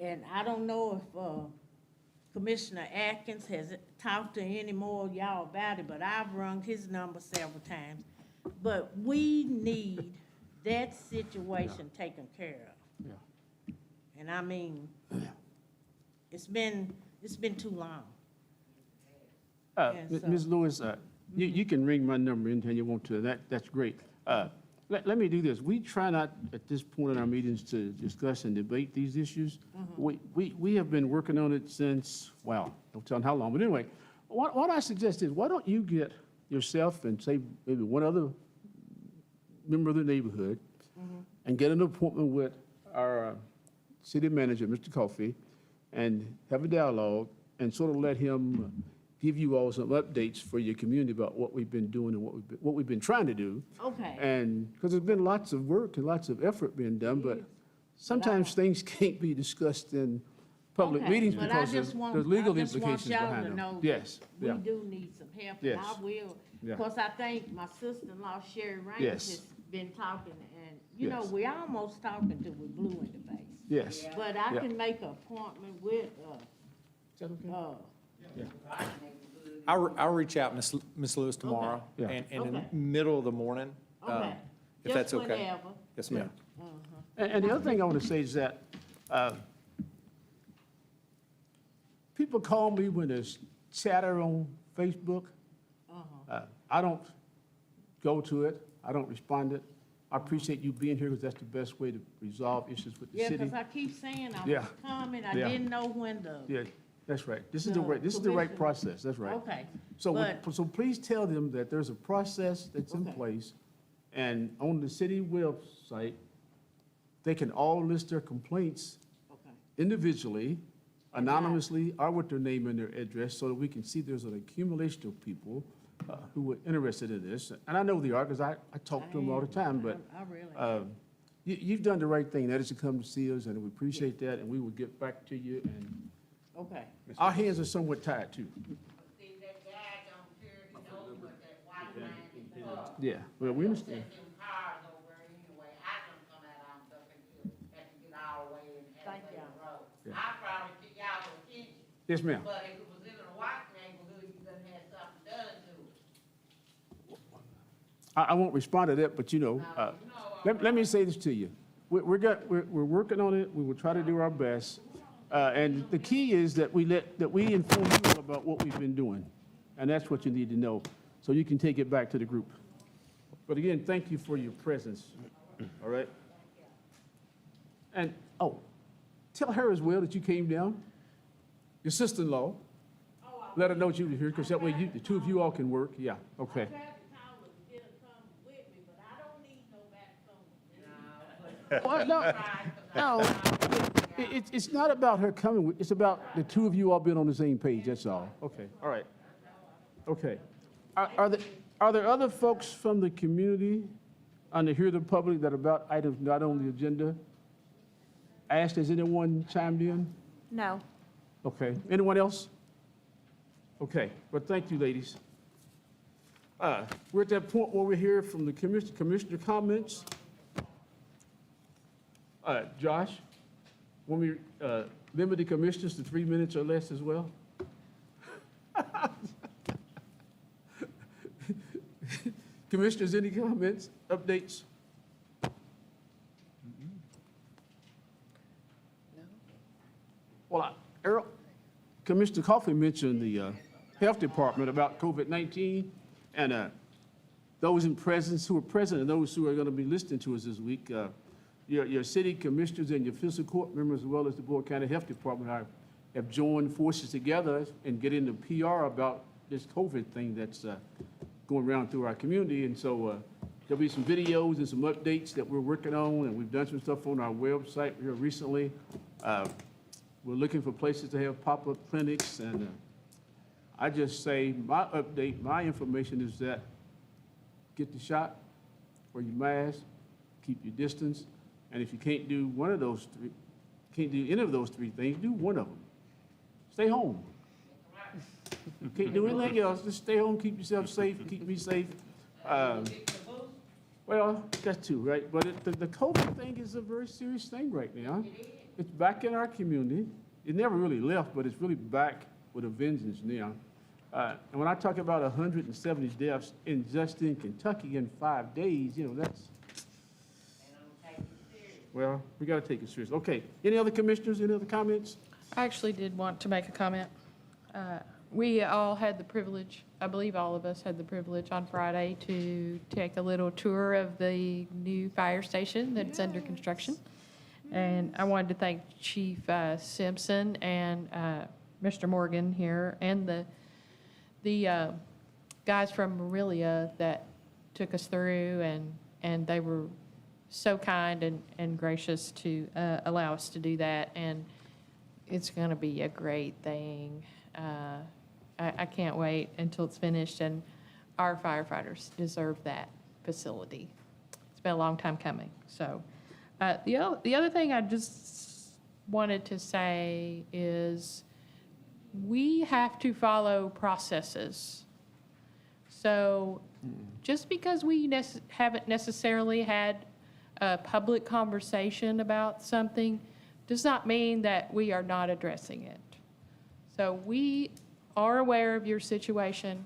S12: and I don't know if Commissioner Atkins has talked to any more of y'all about it, but I've rung his number several times. But we need that situation taken care of.
S1: Yeah.
S12: And I mean, it's been too long. And so-
S1: Ms. Lewis, you can ring my number anytime you want to. That's great. Let me do this. We try not, at this point in our meetings, to discuss and debate these issues. We have been working on it since, well, don't tell them how long, but anyway, what I suggest is, why don't you get yourself and say maybe one other member of the neighborhood and get an appointment with our city manager, Mr. Coffey, and have a dialogue and sort of let him give you all some updates for your community about what we've been doing and what we've been trying to do.
S12: Okay.
S1: And, because there's been lots of work and lots of effort being done, but sometimes things can't be discussed in public
S12: Okay,
S1: meetings
S12: but I
S1: because
S12: just want-
S1: there's legal
S12: I just want
S1: implications
S12: y'all
S1: behind
S12: to
S1: them.
S12: know
S1: Yes,
S12: We
S1: yeah,
S12: do need some help, and
S1: Yes.
S12: I will.
S1: Yeah.
S12: Because I think my sister-in-law Sherry Raines
S1: Yes.
S12: has been talking, and, you know,
S1: Yes.
S12: we almost talking till we blue in the face.
S1: yes.
S12: But I
S1: Yeah.
S12: can make an appointment with,
S1: Is that okay?
S11: I'll reach out, Ms. Lewis, tomorrow,
S1: Yeah.
S11: and in the
S12: Okay.
S11: middle of the morning,
S12: okay.
S11: if that's
S12: Just
S11: okay.
S12: whenever.
S11: Yes, ma'am.
S1: And the other thing I want to say is that people call me when there's chatter on Facebook. I don't go to it. I don't respond to it. I appreciate you being here because that's the best way to resolve issues with the
S12: Yeah,
S1: city.
S12: because I keep saying I
S1: Yeah.
S12: was coming, I
S1: Yeah.
S12: didn't know when to.
S1: Yeah, that's right. This is the
S12: No,
S1: right, this is the right
S12: commission.
S1: process. That's right.
S12: Okay,
S1: So,
S12: but-
S1: so please tell them that there's a process that's in
S12: Okay.
S1: place, and on the city website, they can all list their complaints
S12: Okay,
S1: individually, anonymously, or with their name and their address, so that we can see there's an accumulation of people who are interested in this. And I know they are, because I talk to them all the time, but
S12: I really.
S1: you've done the right thing. That is to come to see us, and we appreciate that, and we will get back to you. And
S12: Okay.
S1: our hands are somewhat tied, too.
S12: See, that guy down here, he knows what that white man is for.
S1: Yeah, well, we understand.
S12: Set them cars over anyway. I can come out on stuff and have to get our way and have to the road. I probably get y'all attention,
S1: Yes, ma'am.
S12: but if it was in a white neighborhood, you done had something done to it.
S1: I won't respond to that, but let me say this to you. We're working on it. We will try to do our best. And the key is that we inform you all about what we've been doing. And that's what you need to know, so you can take it back to the group. But again, thank you for your presence, all right? And, tell her as well that you came down, your sister-in-law. Let her know that you were here, because that way the two of you all can work. Yeah, okay.
S12: Tried to call her to get her come with me, but I don't need nobody coming.
S1: Well, no, it's not about her coming, it's about the two of you all being on the same page, that's all. Okay, all right. Okay. Are there other folks from the community on the Hear the Public that are about items not on the agenda? Ash, has anyone chimed in?
S8: No.
S1: Okay, anyone else? Okay, well, thank you, ladies. We're at that point where we hear from the commissioner comments. Josh, when we limit the commissioners to 3 minutes or less as well? Commissioners, any comments, updates? Well, Earl, Commissioner Coffey mentioned the Health Department about COVID-19, and those in presence who are present and those who are going to be listening to us this week, your city commissioners and your fiscal court members, as well as the Board County Health Department, have joined forces together and getting the PR about this COVID thing that's going around through our community. And so there'll be some videos and some updates that we're working on, and we've done some stuff on our website here recently. We're looking for places to have pop-up clinics, and I just say my update, my information is that get the shot, wear your mask, keep your distance, and if you can't do one of those three, can't do any of those three things, do one of them. Stay home. You can't do anything else, just stay home, keep yourself safe, keep me safe. Well, that's two, right? But the COVID thing is a very serious thing right now. It's back in our community. It never really left, but it's really back with a vengeance now. And when I talk about 170 deaths just in Kentucky in 5 days, you know, that's, well, we got to take it serious. Okay, any other commissioners, any other comments?
S3: I actually did want to make a comment. We all had the privilege, I believe all of us had the privilege on Friday to take a little tour of the new fire station that's under construction. And I wanted to thank Chief Simpson and Mr. Morgan here and the guys from Marilia that took us through, and they were so kind and gracious to allow us to do that. And it's going to be a great thing. I can't wait until it's finished, and our firefighters deserve that facility. It's been a long time coming. So the other thing I just wanted to say is we have to follow processes. So just because we haven't necessarily had a public conversation about something does not mean that we are not addressing it. So we are aware of your situation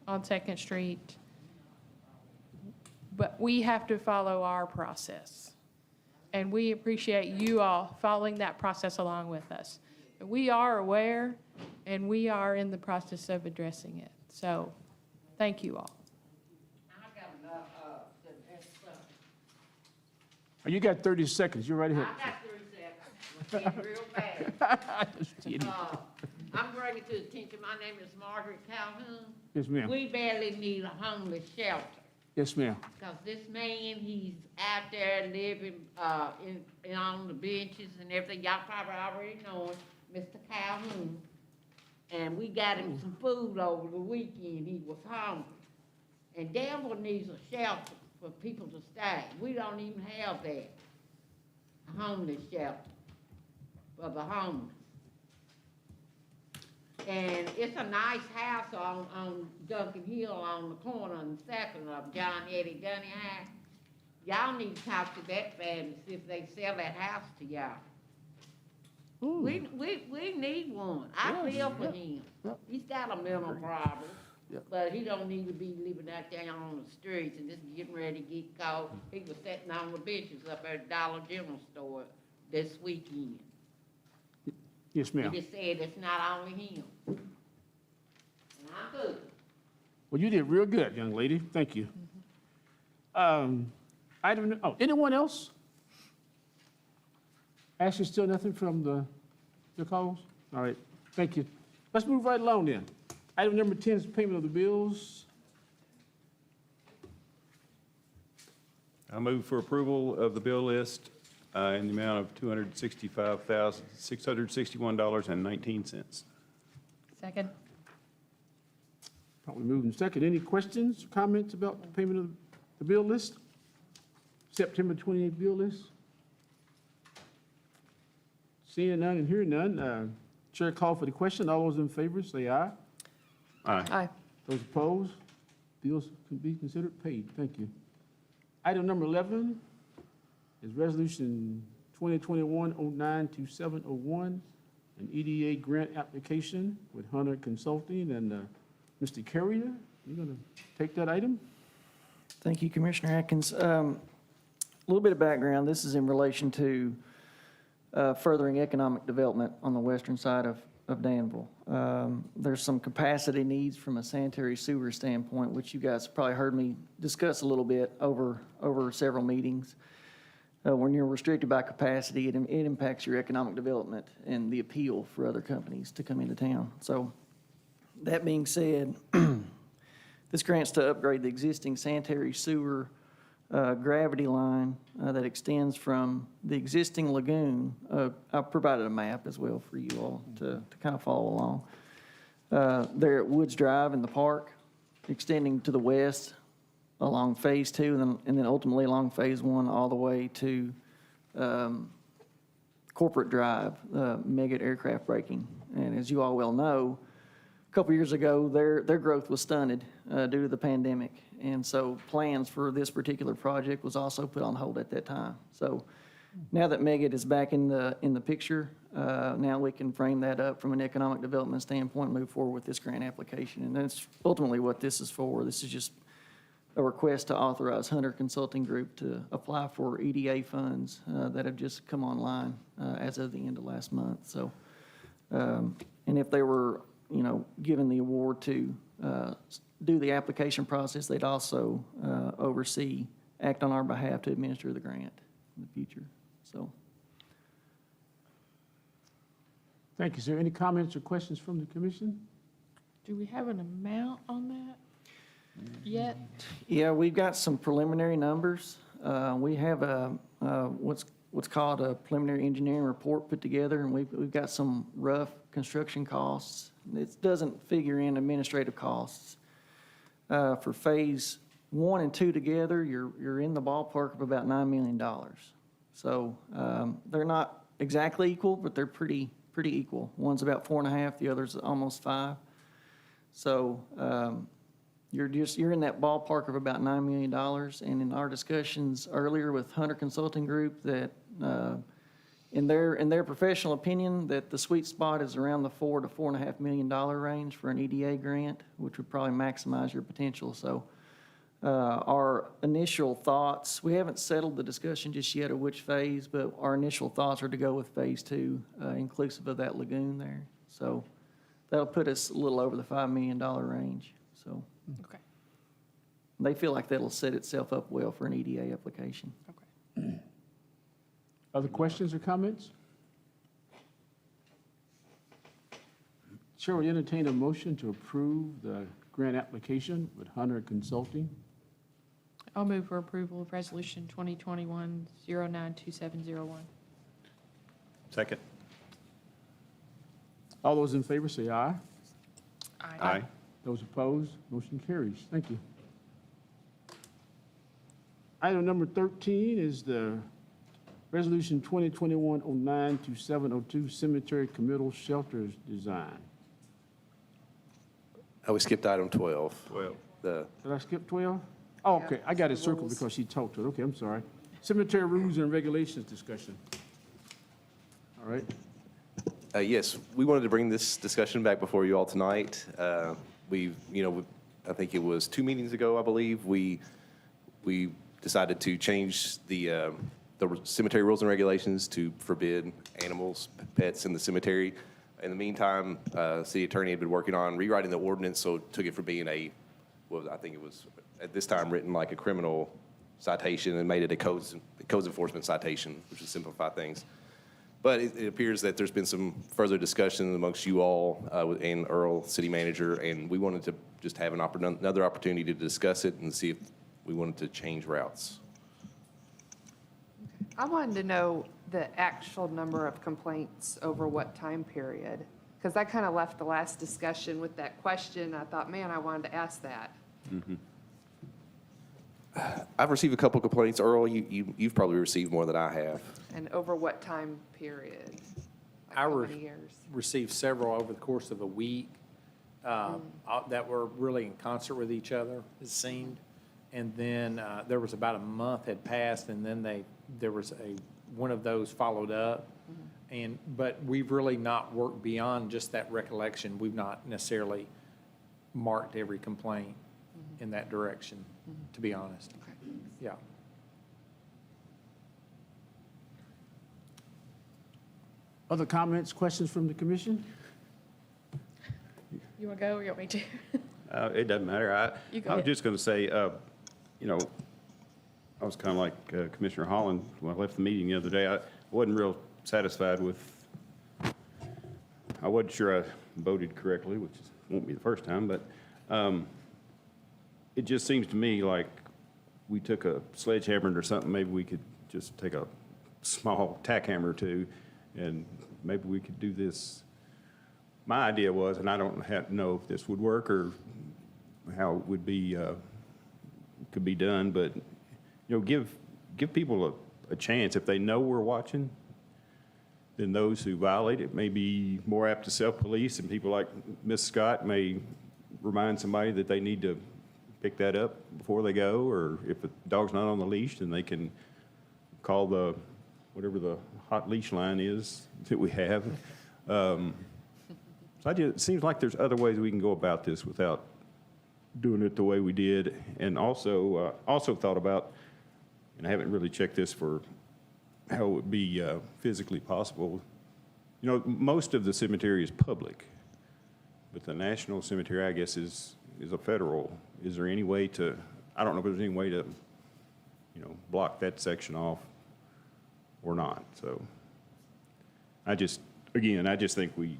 S3: on 2nd Street, but we have to follow our process. And we appreciate you all following that process along with us. We are aware, and we are in the process of addressing it. So thank you all.
S12: I got that's
S1: You got 30 seconds, you're right ahead.
S12: I got 3 seconds. It's real bad.
S1: Just kidding.
S12: I'm bringing to attention, my name is Margaret Calhoun.
S1: Yes, ma'am.
S12: We barely need a homeless shelter,
S1: Yes, ma'am.
S12: because this man, he's out there living, in on the benches and everything. Y'all probably already know him, Mr. Calhoun. And we got him some food over the weekend. He was hungry. And Danville needs a shelter for people to stay. We don't even have that, a homeless shelter for the homeless. And it's a nice house on Duncan Hill on the corner on the 2nd of John Eddie Gunny High. Y'all need to talk to that family, see if they sell that house to y'all. We need one. I feel for him. He's got a mental problem, but he don't need to be living out there on the streets and just getting ready to get cold. He was sitting on the benches up at Dollar General store this weekend.
S1: Yes, ma'am.
S12: He just said it's not only him. And I'm good.
S1: Well, you did real good, young lady. Thank you. Anyone else? Ashley, still nothing from the calls? All right, thank you. Let's move right along then. Item number 10 is payment of the bills.
S2: I move for approval of the bill list in the amount of $265,661.19.
S3: Second.
S1: Probably moving second. Any questions, or comments about the payment of the bill list? September 28th bill list? Seeing none and hearing none, Chair call for the question. All those in favor, say aye.
S7: Aye.
S1: Those opposed, bills can be considered paid. Thank you. Item number 11 is Resolution 2021-09-2701, an EDA grant application with Hunter Consulting. And Mr. Carrier, you're going to take that item?
S13: Thank you, Commissioner Atkins. A little bit of background. This is in relation to furthering economic development on the western side of Danville. There's some capacity needs from a sanitary sewer standpoint, which you guys probably heard me discuss a little bit over several meetings. When you're restricted by capacity, it impacts your economic development and the appeal for other companies to come into town. So that being said, this grant's to upgrade the existing sanitary sewer gravity line that extends from the existing lagoon. I've provided a map as well for you all to kind of follow along. There at Woods Drive in the park, extending to the west along Phase 2, and then ultimately along Phase 1 all the way to Corporate Drive, Meggitt Aircraft Braking. And as you all well know, a couple years ago, their growth was stunted due to the pandemic. And so plans for this particular project was also put on hold at that time. So now that Meggitt is back in the picture, now we can frame that up from an economic development standpoint, move forward with this grant application. And that's ultimately what this is for. This is just a request to authorize Hunter Consulting Group to apply for EDA funds that have just come online as of the end of last month. So, and if they were, given the award to do the application process, they'd also act on our behalf to administer the grant in the future. So,
S1: Thank you, sir. Any comments or questions from the commission?
S3: Do we have an amount on that yet?
S13: yeah, we've got some preliminary numbers. We have what's called a preliminary engineering report put together, and we've got some rough construction costs. It doesn't figure in administrative costs. For Phase 1 and 2 together, you're in the ballpark of about $9 million. So they're not exactly equal, but they're pretty equal. One's about 4.5, the other's almost 5. So you're in that ballpark of about $9 million. And in our discussions earlier with Hunter Consulting Group, that in their professional opinion, that the sweet spot is around the $4 to $4.5 million range for an EDA grant, which would probably maximize your potential. So our initial thoughts, we haven't settled the discussion just yet of which phase, but our initial thoughts are to go with Phase 2, inclusive of that lagoon there. So that'll put us a little over the $5 million range. So
S3: Okay.
S13: they feel like that'll set itself up well for an EDA application.
S3: Okay.
S1: Other questions or comments? Chair will entertain a motion to approve the grant application with Hunter Consulting.
S3: I'll move for approval of Resolution 2021-092701.
S2: Second.
S1: All those in favor say aye.
S2: Aye.
S1: Those opposed, motion carries. Thank you. Item number 13 is the Resolution 2021-092702 Cemetery Committal Shelters Design.
S14: We skipped item 12.
S2: Well,
S1: Did I skip 12? Oh, okay, I got it circled because she talked to it. Okay, I'm sorry. Cemetery Rules and Regulations discussion. All right.
S14: Yes, we wanted to bring this discussion back before you all tonight. I think it was 2 meetings ago, I believe, we decided to change the cemetery rules and regulations to forbid animals, pets in the cemetery. In the meantime, city attorney had been working on rewriting the ordinance, so took it from being I think it was at this time written like a criminal citation and made it a codes enforcement citation, which would simplify things. But it appears that there's been some further discussion amongst you all and Earl, city manager, and we wanted to just have another opportunity to discuss it and see if we wanted to change routes.
S7: I wanted to know the actual number of complaints over what time period, because I kind of left the last discussion with that question. I thought, man, I wanted to ask that.
S14: Mm-hmm. I've received a couple complaints. Earl, you've probably received more than I have.
S7: And over what time period? Like
S11: I
S7: how many years?
S11: received several over the course of a week that were really in concert with each other, it seemed. And then there was about a month had passed, and then there was one of those followed up. But we've really not worked beyond just that recollection. We've not necessarily marked every complaint. in that direction, to be honest. Yeah.
S1: Other comments, questions from the commission?
S3: You want to go or you want me to?
S2: It doesn't matter.
S3: You go
S2: I was
S3: ahead.
S2: just going to say, you know, I was kind of like Commissioner Holland when I left the meeting the other day. I wasn't real satisfied with, I wasn't sure I voted correctly, which won't be the first time, but it just seems to me like we took a sledgehammer or something, maybe we could just take a small tack hammer or two, and maybe we could do this. My idea was, and I don't know if this would work or how it would be, could be done, but, you know, give people a chance. If they know we're watching, then those who violate it may be more apt to self-police, and people like Ms. Scott may remind somebody that they need to pick that up before they go, or if the dog's not on the leash, then they can call the, whatever the hot leash line is that we have. So it seems like there's other ways we can go about this without doing it the way we did. And also thought about, and I haven't really checked this for how it would be physically possible. You know, most of the cemetery is public, but the National Cemetery, I guess, is a federal. Is there any way to, I don't know if there's any way to, you know, block that section off or not. So I just think we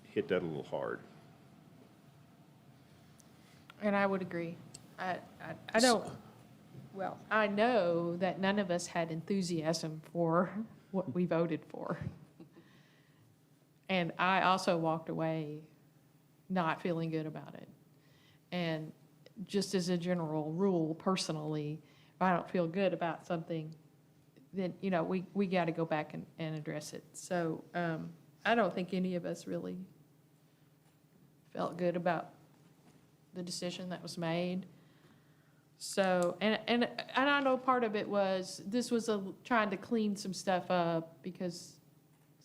S2: hit that a little hard.
S3: And I would agree. I don't, well, I know that none of us had enthusiasm for what we voted for. And I also walked away not feeling good about it. And just as a general rule, personally, if I don't feel good about something, then, you know, we got to go back and address it. So I don't think any of us really felt good about the decision that was made. So, and I know part of it was, this was trying to clean some stuff up because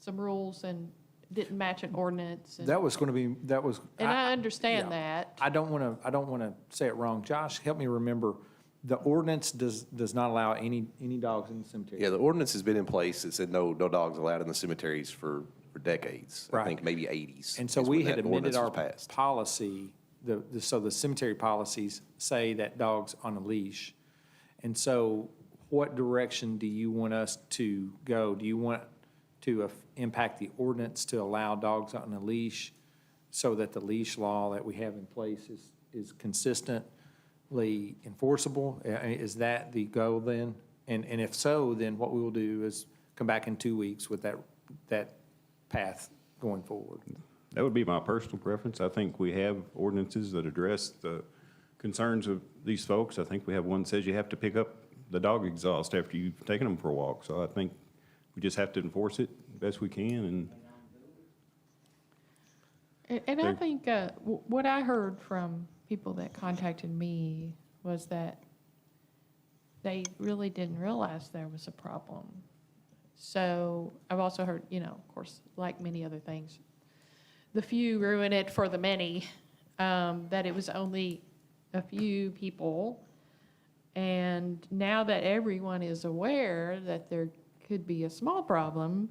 S3: some rules and didn't match an ordinance.
S11: That was going to be, that was.
S3: And I understand
S11: yeah.
S3: that.
S11: I don't want to say it wrong. Josh, help me remember, the ordinance does not allow any dogs in the cemetery.
S14: Yeah, the ordinance has been in place that said no dogs allowed in the cemeteries for decades. I
S11: Right.
S14: think maybe 80s.
S11: And so
S14: is
S11: we
S14: when
S11: had
S14: that
S11: amended
S14: ordinance
S11: our
S14: was passed.
S11: policy, so the cemetery policies say that dog's on a leash. And so what direction do you want us to go? Do you want to impact the ordinance to allow dogs on a leash so that the leash law that we have in place is consistently enforceable? Is that the goal then? And if so, then what we will do is come back in 2 weeks with that path going forward.
S2: That would be my personal preference. I think we have ordinances that address the concerns of these folks. I think we have one that says you have to pick up the dog exhaust after you've taken them for a walk. So I think we just have to enforce it best we can.
S3: And I think what I heard from people that contacted me was that they really didn't realize there was a problem. So I've also heard, you know, of course, like many other things, the few ruin it for the many, that it was only a few people. And now that everyone is aware that there could be a small problem,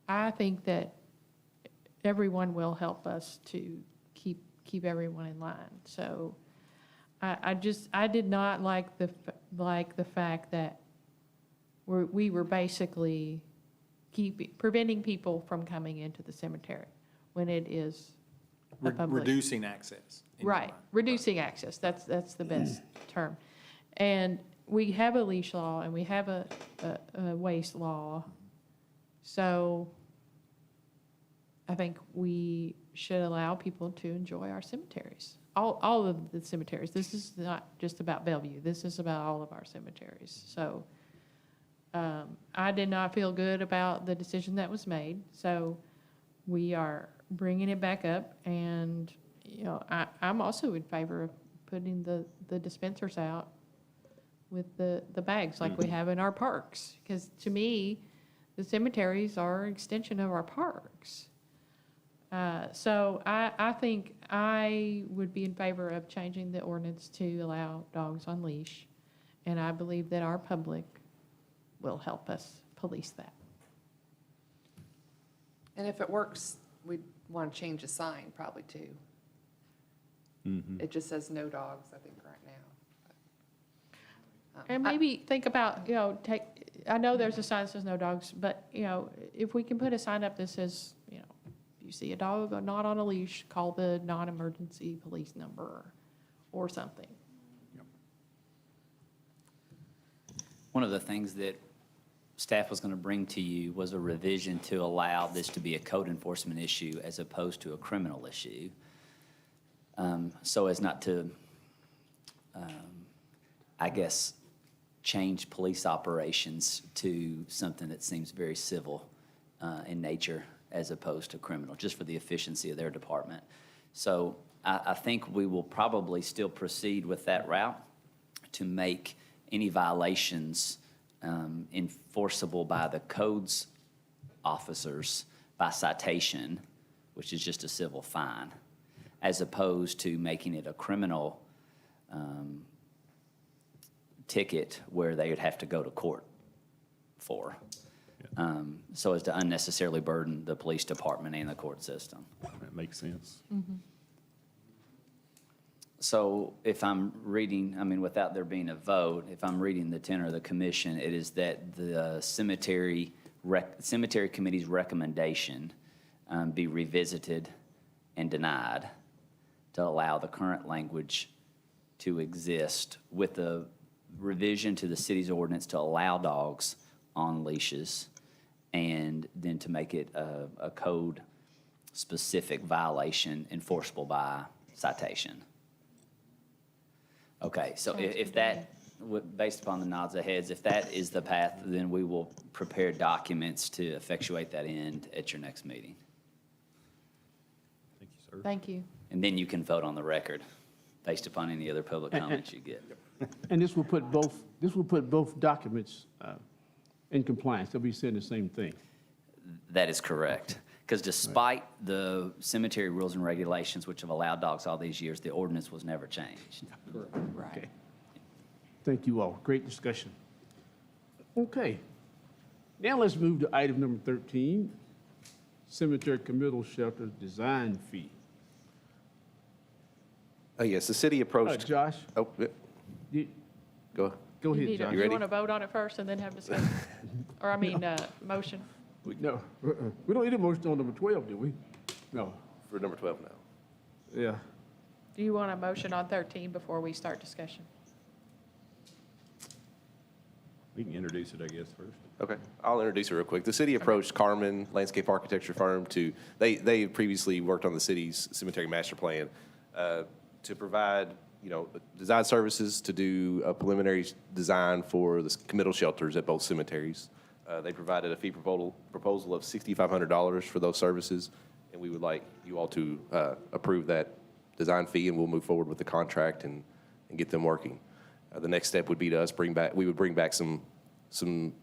S3: I think that everyone will help us to keep everyone in line. So I did not like the fact that we were basically preventing people from coming into the cemetery when it is a public.
S11: Reducing access. in your
S3: Right,
S11: mind.
S3: reducing access, that's the best term. And we have a leash law and we have a waste law. So I think we should allow people to enjoy our cemeteries, all of the cemeteries. This is not just about Bellevue, this is about all of our cemeteries. So I did not feel good about the decision that was made, so we are bringing it back up. And, you know, I'm also in favor of putting the dispensers out with the bags like we have in our parks. Because to me, the cemeteries are an extension of our parks. So I think I would be in favor of changing the ordinance to allow dogs on leash, and I believe that our public will help us police that.
S7: And if it works, we'd want to change the sign probably too. It just says no dogs, I think, right now.
S3: And maybe think about, I know there's a sign that says no dogs, but, if we can put a sign up that says, if you see a dog not on a leash, call the non-emergency police number or something.
S10: One of the things that staff was going to bring to you was a revision to allow this to be a code enforcement issue as opposed to a criminal issue, so as not to, I guess, change police operations to something that seems very civil in nature as opposed to criminal, just for the efficiency of their department. So I think we will probably still proceed with that route to make any violations enforceable by the codes officers by citation, which is just a civil fine, as opposed to making it a criminal ticket where they would have to go to court for, so as to unnecessarily burden the police department and the court system.
S2: That makes sense.
S10: So if I'm reading, without there being a vote, if I'm reading the tenor of the commission, it is that the cemetery committee's recommendation be revisited and denied to allow the current language to exist with the revision to the city's ordinance to allow dogs on leashes, and then to make it a code-specific violation enforceable by citation. Okay, so if that, based upon the nods of heads, if that is the path, then we will prepare documents to effectuate that end at your next meeting.
S2: Thank you, sir.
S3: Thank you.
S10: And then you can vote on the record based upon any other public comments you get.
S1: And this will put both documents in compliance. They'll be saying the same thing.
S10: That is correct. Because despite the cemetery rules and regulations, which have allowed dogs all these years, the ordinance was never changed.
S1: Okay. Thank you all. Great discussion. Okay. Now let's move to item number 13, cemetery committal shelter design fee.
S14: Yes, the city approached.
S1: Josh,
S14: Oh, yeah,
S1: you-
S14: go.
S1: go
S3: You
S1: ahead,
S3: need
S1: Josh.
S3: you
S14: ready?
S3: want to vote on it first and then have discussion? Or, motion?
S1: No, we don't need a motion on number 12, do we? No,
S14: For number 12 now.
S1: yeah.
S3: Do you want a motion on 13 before we start discussion?
S2: We can introduce it, I guess, first.
S14: Okay, I'll introduce it real quick. The city approached Carmen Landscape Architecture Firm they previously worked on the city's cemetery master plan to provide, design services to do a preliminary design for the committal shelters at both cemeteries. They provided a fee proposal of $6,500 for those services, and we would like you all to approve that design fee, and we'll move forward with the contract and get them working. The next step would be to we would bring back some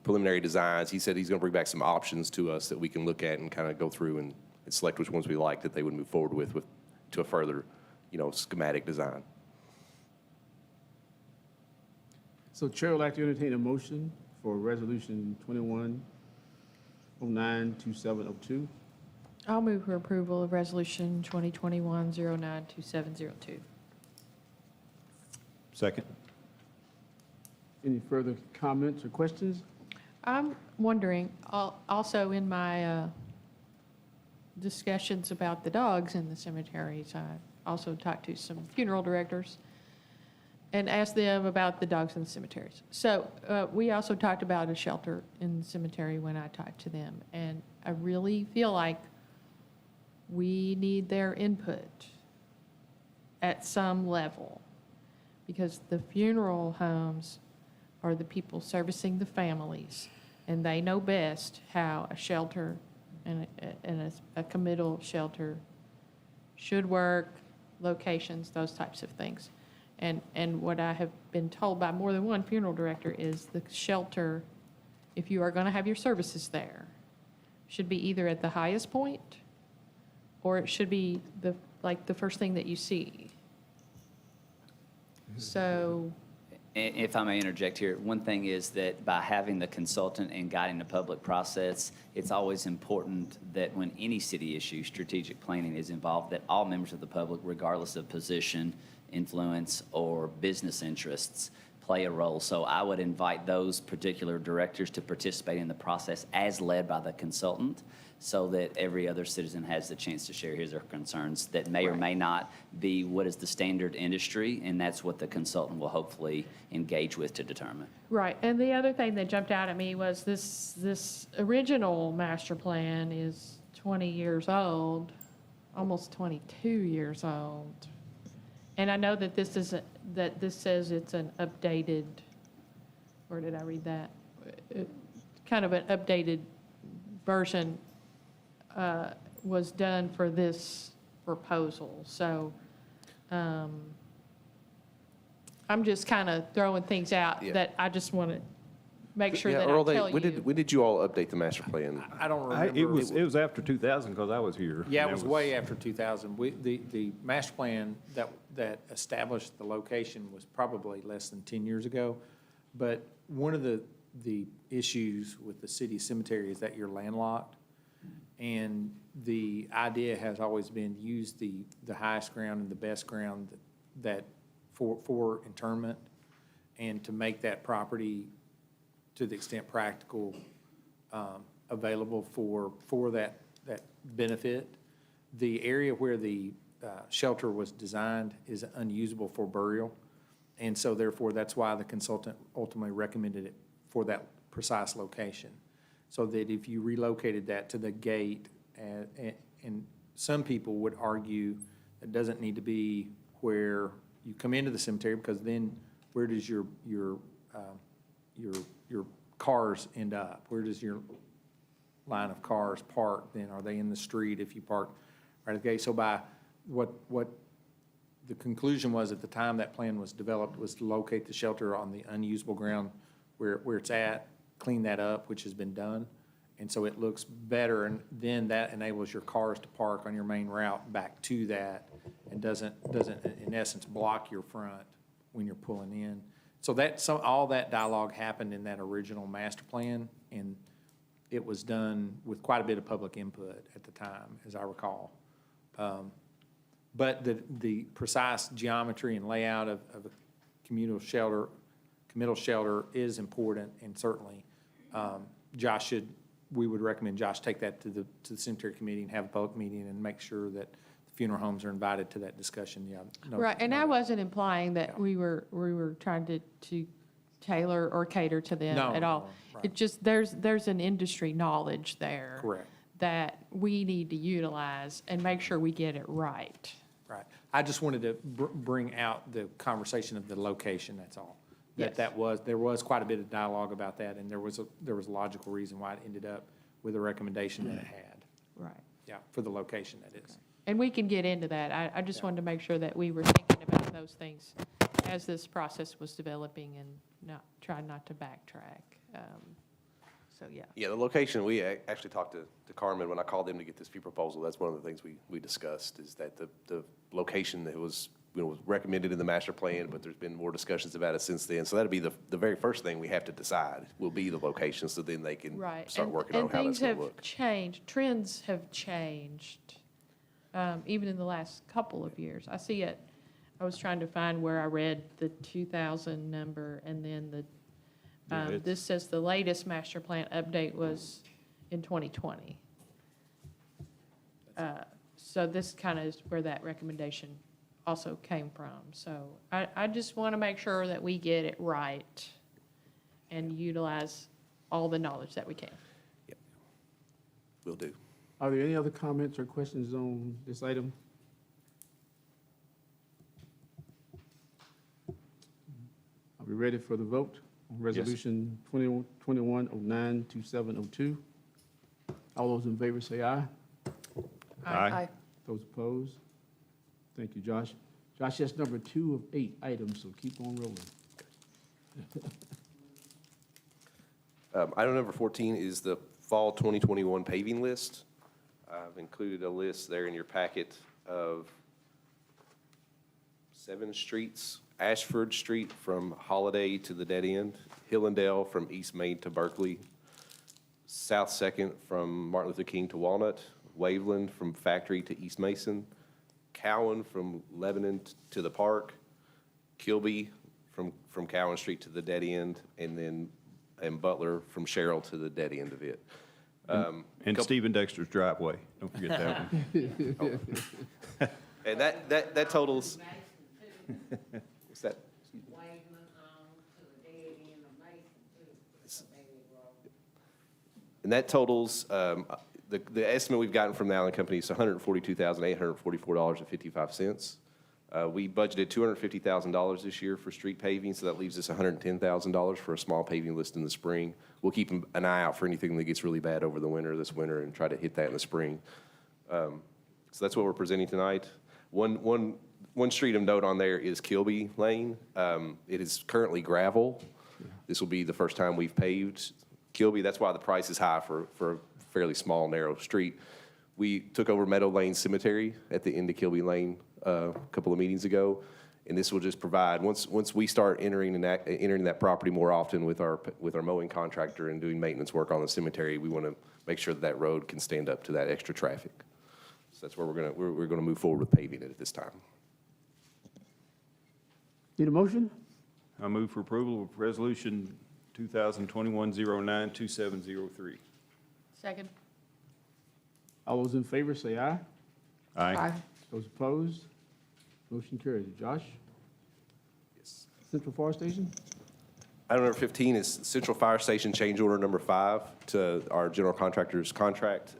S14: preliminary designs. He said he's going to bring back some options to us that we can look at and kind of go through and select which ones we like that they would move forward with to a further, schematic design.
S1: So Chair would like to entertain a motion for Resolution 21092702.
S3: I'll move for approval of Resolution 2021-092702.
S2: Second.
S1: Any further comments or questions?
S3: I'm wondering, also in my discussions about the dogs in the cemeteries, I also talked to some funeral directors and asked them about the dogs in the cemeteries. So we also talked about a shelter in the cemetery when I talked to them, and I really feel like we need their input at some level, because the funeral homes are the people servicing the families, and they know best how a shelter and a committal shelter should work, locations, those types of things. And what I have been told by more than one funeral director is the shelter, if you are going to have your services there, should be either at the highest point or it should be the first thing that you see. So,
S10: If I may interject here, one thing is that by having the consultant and guiding the public process, it's always important that when any city issue, strategic planning is involved, that all members of the public, regardless of position, influence, or business interests, play a role. So I would invite those particular directors to participate in the process as led by the consultant, so that every other citizen has the chance to share his or her concerns that may or may not be what is the standard industry, and that's what the consultant will hopefully engage with to determine.
S3: right, and the other thing that jumped out at me was this original master plan is 20 years old, almost 22 years old. And I know that this says it's an updated, where did I read that? Kind of an updated version was done for this proposal. So I'm just kind of throwing things out
S14: Yeah.
S3: that I just want to make sure
S14: Yeah,
S3: that
S14: Earl,
S3: I tell
S14: when
S3: you.
S14: did you all update the master plan?
S11: I don't
S2: It
S11: remember.
S2: was after 2000, because I was here.
S11: Yeah,
S2: and
S11: it was way after 2000. The master plan that established the location was probably less than 10 years ago. But one of the issues with the city cemetery is that you're landlocked. And the idea has always been use the highest ground and the best ground that for interment, and to make that property, to the extent practical, available for that benefit. The area where the shelter was designed is unusable for burial, and so therefore, that's why the consultant ultimately recommended it for that precise location. So that if you relocated that to the gate, and some people would argue it doesn't need to be where you come into the cemetery, because then where does your cars end up? Where does your line of cars park then? Are they in the street if you park right at the gate? So by what the conclusion was at the time that plan was developed was to locate the shelter on the unusable ground where it's at, clean that up, which has been done. And so it looks better, and then that enables your cars to park on your main route back to that, and doesn't in essence block your front when you're pulling in. So all that dialogue happened in that original master plan, and it was done with quite a bit of public input at the time, as I recall. But the precise geometry and layout of a communal shelter is important, and certainly we would recommend Josh take that to the cemetery committee and have a public meeting and make sure that the funeral homes are invited to that discussion. Yeah,
S3: Right, and I wasn't implying that we were trying to tailor or cater to them
S11: No,
S3: at all.
S11: no, right.
S3: It just, there's an industry knowledge there.
S11: Correct.
S3: That we need to utilize and make sure we get it right.
S11: Right. I just wanted to bring out the conversation of the location, that's all.
S3: Yes.
S11: There was quite a bit of dialogue about that, and there was a logical reason why it ended up with the recommendation that it had.
S3: Right.
S11: Yeah, for the location that is.
S3: And we can get into that. I just wanted to make sure that we were thinking about those things as this process was developing and try not to backtrack. So, yeah.
S14: Yeah, the location, we actually talked to Carmen when I called them to get this fee proposal. That's one of the things we discussed, is that the location that was recommended in the master plan, but there's been more discussions about it since then. So that'll be the very first thing we have to decide, will be the location, so then they can
S3: Right.
S14: start working on how that's going to look.
S3: And things have changed, trends have changed, even in the last couple of years. I see it, I was trying to find where I read the 2000 number, and then this says the latest master plan update was in 2020. So this kind of is where that recommendation also came from. So I just want to make sure that we get it right and utilize all the knowledge that we can.
S14: Will do.
S1: Are there any other comments or questions on this item? Are we ready for the vote? on Resolution 2109-2702. All those in favor say aye.
S7: Aye.
S1: Those opposed? Thank you, Josh. Josh, that's number 2 of 8 items, so keep on rolling.
S14: Item number 14 is the fall 2021 paving list. I've included a list there in your packet of 7 streets. Ashford Street from Holiday to the dead end, Hillendale from East Main to Berkeley, South Second from Martin Luther King to Walnut, Waveland from Factory to East Mason, Cowan from Lebanon to the park, Kilby from Cowan Street to the dead end, and Butler from Sherrill to the dead end of it.
S2: And Stephen Dexter's driveway, don't forget that one.
S14: And that totals, what's that? And that totals, the estimate we've gotten from the Allen Company is $142,844.55. We budgeted $250,000 this year for street paving, so that leaves us $110,000 for a small paving list in the spring. We'll keep an eye out for anything that gets really bad over the winter, this winter, and try to hit that in the spring. So that's what we're presenting tonight. One street of note on there is Kilby Lane. It is currently gravel. This will be the first time we've paved Kilby. That's why the price is high for a fairly small, narrow street. We took over Meadow Lane Cemetery at the end of Kilby Lane a couple of meetings ago, and this will just provide, once we start entering that property more often with our mowing contractor and doing maintenance work on the cemetery, we want to make sure that road can stand up to that extra traffic. So that's where we're gonna move forward with paving it at this time.
S1: Need a motion?
S2: I move for approval of Resolution 2021-09-2703.
S3: Second.
S1: All those in favor say aye.
S2: Aye.
S1: Those opposed? Motion carries. Josh?
S14: Yes.
S1: Central Fire Station?
S14: Item number 15 is Central Fire Station change order number 5 to our general contractor's contract.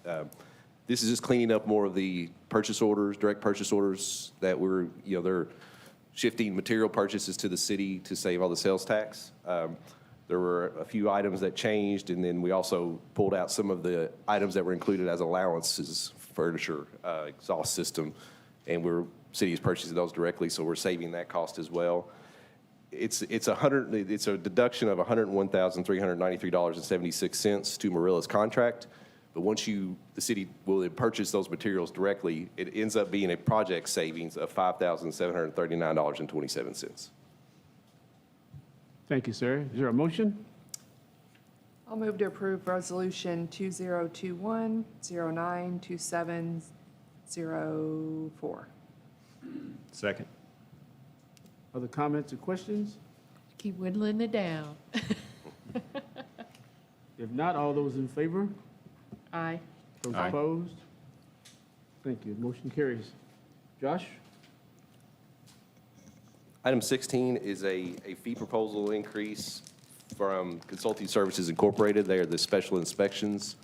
S14: This is just cleaning up more of the purchase orders, direct purchase orders that they're shifting material purchases to the city to save all the sales tax. There were a few items that changed, and then we also pulled out some of the items that were included as allowances, furniture, exhaust system, and city is purchasing those directly, so we're saving that cost as well. It's a deduction of $101,393.76 to Marilla's contract, but once the city will purchase those materials directly, it ends up being a project savings of $5,739.27.
S1: Thank you, sir. Is there a motion?
S7: I'll move to approve Resolution 2021-09-2704.
S2: Second.
S1: Other comments or questions?
S3: Keep whittling it down.
S1: If not, all those in favor?
S3: Aye.
S1: Those
S2: Aye.
S1: opposed? Thank you. Motion carries. Josh?
S14: Item 16 is a fee proposal increase from Consulting Services Incorporated. They are the special inspections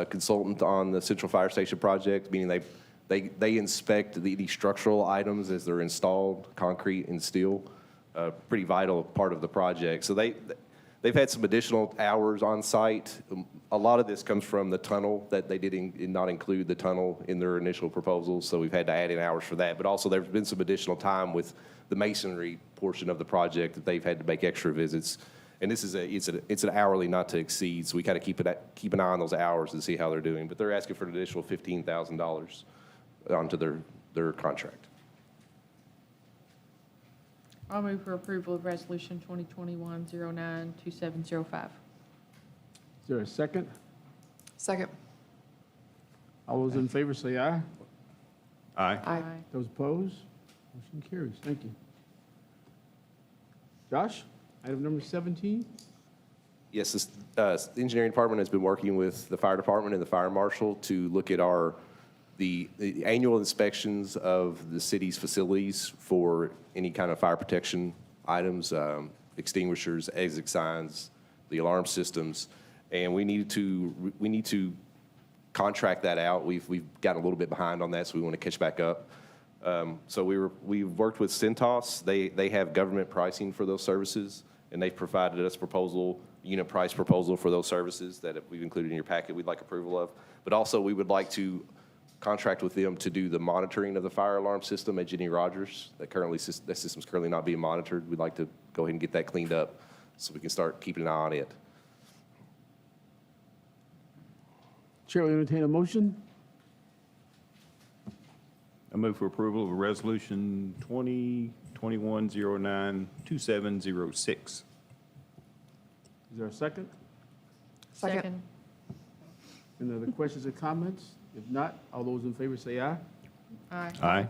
S14: consultant on the Central Fire Station project, meaning they inspect the structural items as they're installed, concrete and steel, pretty vital part of the project. So they've had some additional hours on site. A lot of this comes from the tunnel that they did not include the tunnel in their initial proposals, so we've had to add in hours for that. But also there's been some additional time with the masonry portion of the project that they've had to make extra visits. And this is it's an hourly not to exceed, so we kind of keep an eye on those hours and see how they're doing. But they're asking for an additional $15,000 onto their contract.
S3: I'll move for approval of Resolution 2021-09-2705.
S1: Is there a second?
S7: Second.
S1: All those in favor say aye.
S2: Aye.
S7: Aye.
S1: Those opposed? Motion carries. Thank you. Josh, item number 17?
S14: Yes, the engineering department has been working with the fire department and the fire marshal to look at the annual inspections of the city's facilities for any kind of fire protection items, extinguishers, exit signs, the alarm systems, and we need to contract that out. We've gotten a little bit behind on that, so we want to catch back up. So we've worked with Cintas. They have government pricing for those services, and they've provided us unit price proposal for those services that we've included in your packet we'd like approval of. But also, we would like to contract with them to do the monitoring of the fire alarm system at Jenny Rogers. That system's currently not being monitored. We'd like to go ahead and get that cleaned up so we can start keeping an eye on it.
S1: Chair will entertain a motion.
S2: I move for approval of Resolution 2021-09-2706.
S1: Is there a second?
S3: Second.
S1: Any other questions or comments? If not, all those in favor say aye.
S3: Aye.
S2: Aye.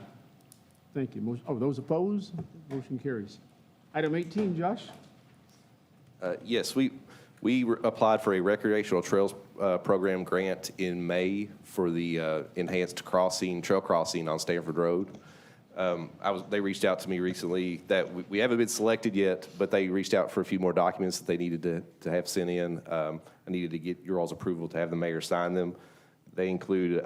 S1: Thank you. Those opposed? Motion carries. Item 18, Josh?
S14: Yes, we applied for a recreational trails program grant in May for the enhanced trail crossing on Stanford Road. They reached out to me recently that we haven't been selected yet, but they reached out for a few more documents that they needed to have sent in. I needed to get your all's approval to have the mayor sign them. They include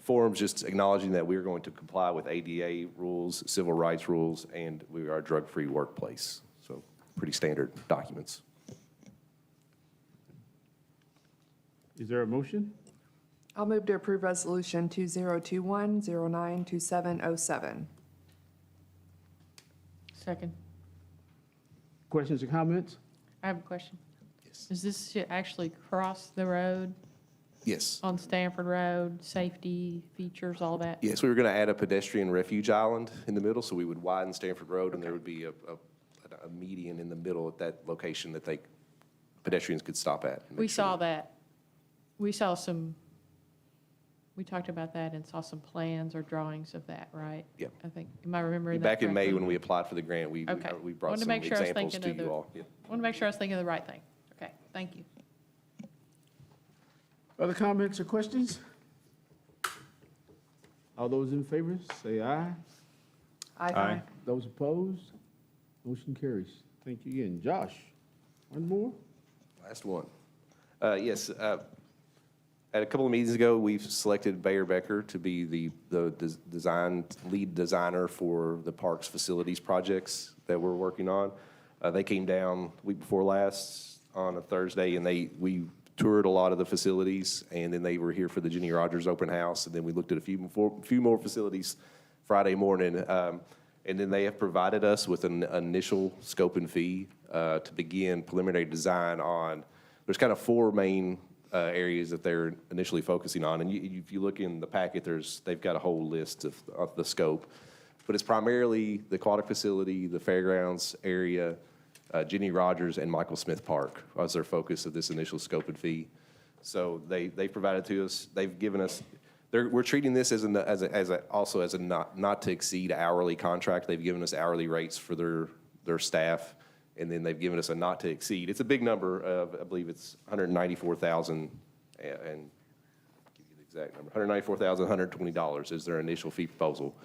S14: forms just acknowledging that we're going to comply with ADA rules, civil rights rules, and we are a drug-free workplace. So pretty standard documents.
S1: Is there a motion?
S7: I'll move to approve Resolution 2021-09-2707.
S3: Second.
S1: Questions or comments?
S3: I have a question. Is this to actually cross the road
S14: Yes.
S3: on Stanford Road, safety features, all that?
S14: Yes, we were going to add a pedestrian refuge island in the middle, so we would widen Stanford Road, and there would be a median in the middle at that location that pedestrians could stop at. and make
S3: We
S14: sure
S3: saw that. We talked about that and saw some plans or drawings of that, right?
S14: Yep.
S3: I think, am I remembering that
S14: Back in May,
S3: correctly?
S14: when we applied for the grant, we
S3: Okay.
S14: brought
S3: Wanted to
S14: some
S3: make sure I was
S14: examples
S3: thinking
S14: to
S3: of
S14: you all. Yeah.
S3: Want to make sure I was thinking of the right thing. Okay, thank you.
S1: Other comments or questions? All those in favor, say aye.
S2: Aye.
S1: Those opposed? Motion carries. Thank you again. Josh, one more?
S14: Last one. Yes, at a couple of meetings ago, we've selected Bayer Becker to be the lead designer for the parks facilities projects that we're working on. They came down week before last on a Thursday, and we toured a lot of the facilities, and then they were here for the Jenny Rogers open house, and then we looked at a few more facilities Friday morning. And then they have provided us with an initial scope and fee to begin preliminary design on. There's kind of four main areas that they're initially focusing on. And if you look in the packet, they've got a whole list of the scope. But it's primarily the aquatic facility, the fairgrounds area, Jenny Rogers, and Michael Smith Park as their focus of this initial scope and fee. So they provided to us, they've given us, we're treating this as also as a not to exceed hourly contract. They've given us hourly rates for their staff, and then they've given us a not to exceed. It's a big number of, I believe it's $194,000, and give you the exact number, $194,120 is their initial fee proposal.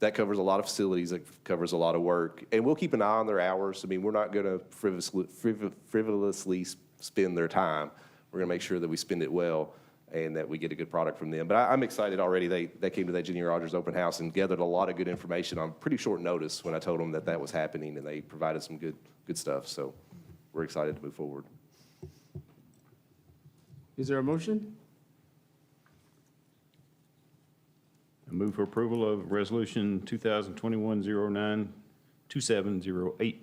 S14: That covers a lot of facilities, that covers a lot of work, and we'll keep an eye on their hours. I mean, we're not going to frivolously spend their time. We're going to make sure that we spend it well and that we get a good product from them. But I'm excited already. They came to that Jenny Rogers open house and gathered a lot of good information on pretty short notice when I told them that was happening, and they provided some good stuff. So we're excited to move forward.
S1: Is there a motion?
S2: I move for approval of Resolution 2021-09-2708.
S1: Is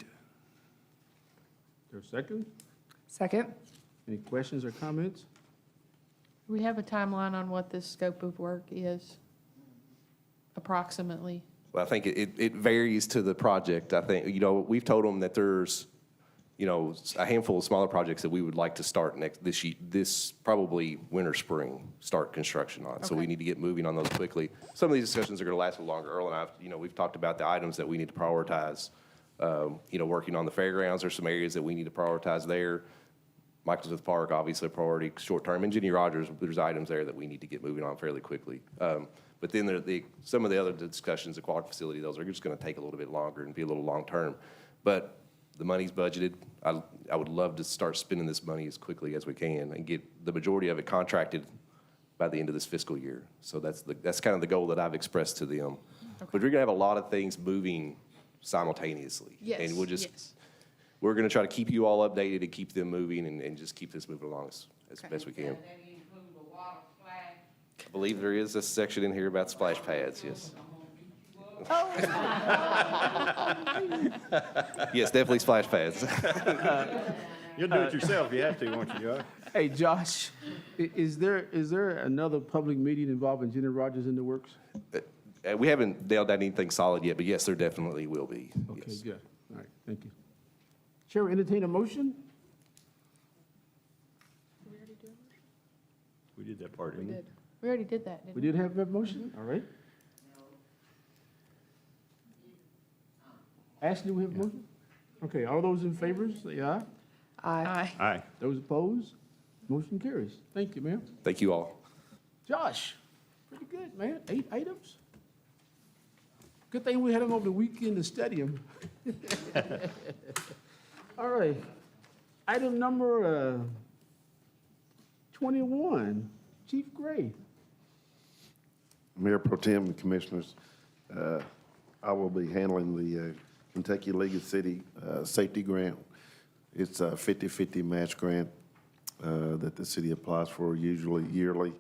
S1: there a second?
S7: Second?
S1: Any questions or comments?
S3: Do we have a timeline on what this scope of work is approximately?
S14: Well, I think it varies to the project. I think, we've told them that there's, a handful of smaller projects that we would like to start this probably winter, spring, start construction on. So we
S3: Okay.
S14: need to get moving on those quickly. Some of these discussions are going to last a little longer. Earl and I, we've talked about the items that we need to prioritize. Working on the fairgrounds, there's some areas that we need to prioritize there. Michael Smith Park, obviously a priority short-term. And Jenny Rogers, there's items there that we need to get moving on fairly quickly. But then some of the other discussions, aquatic facility, those are just going to take a little bit longer and be a little long-term. But the money's budgeted. I would love to start spending this money as quickly as we can and get the majority of it contracted by the end of this fiscal year. So that's kind of the goal that I've expressed to them. But we're going to have a lot of things moving simultaneously.
S3: Yes,
S14: And
S3: yes.
S14: we're going to try to keep you all updated and keep them moving and just keep this moving along as best we can. I believe there is a section in here about splash pads, yes. Yes, definitely splash pads.
S2: You'll do it yourself if you have to, won't you, Josh?
S1: Hey, Josh, is there another public meeting involving Jenny Rogers in the works?
S14: We haven't nailed down anything solid yet, but yes, there definitely will be.
S1: Okay,
S14: Yes.
S1: good. All right, thank you. Chair will entertain a motion?
S2: We did that part,
S3: We
S2: didn't we?
S3: did. We already did that, didn't
S1: We
S3: we?
S1: did have that motion? All right. Ashley, we have a motion? Okay, all those in favor, say aye.
S3: Aye.
S2: Aye.
S1: Those opposed? Motion carries. Thank you, ma'am.
S14: Thank you all.
S1: Josh, pretty good, man. 8 items? Good thing we had them over the weekend to study them. All right. Item number 21, Chief Gray.
S6: Mayor Pro Tem and Commissioners, I will be handling the Kentucky League of City Safety Grant. It's a 50/50 match grant that the city applies for usually yearly.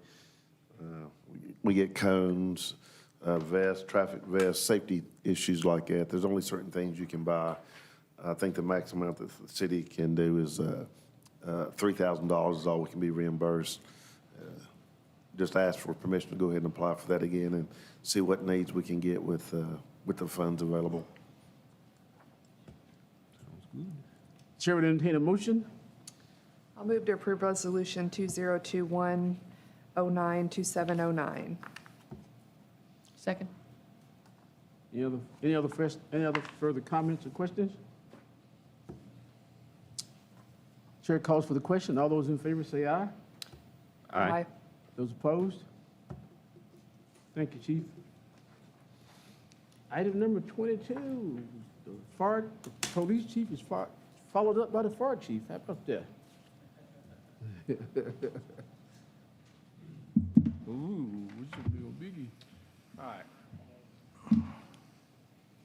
S6: We get cones, vests, traffic vests, safety issues like that. There's only certain things you can buy. I think the maximum amount that the city can do is $3,000 is all we can be reimbursed. Just ask for permission to go ahead and apply for that again and see what needs we can get with the funds available.
S1: Chair would entertain a motion.
S7: I'll move to approve Resolution 2021-09-2709.
S3: Second.
S1: Any other further comments or questions? Chair calls for the question. All those in favor say aye.
S2: Aye.
S1: Those opposed? Thank you, Chief. Item number 22, the police chief is followed up by the fire chief. How about that? Ooh, this should be a biggie.
S9: All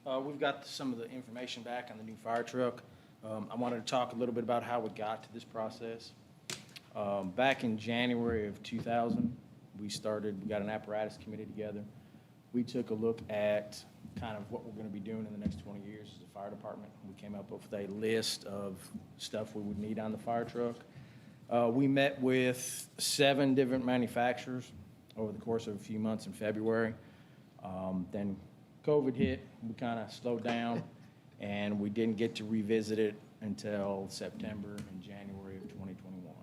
S9: right. We've got some of the information back on the new fire truck. I wanted to talk a little bit about how we got to this process. Back in January of 2000, we got an apparatus committee together. We took a look at kind of what we're going to be doing in the next 20 years as a fire department. We came up with a list of stuff we would need on the fire truck. We met with 7 different manufacturers over the course of a few months in February. Then COVID hit, we kind of slowed down, and we didn't get to revisit it until September and January of 2021.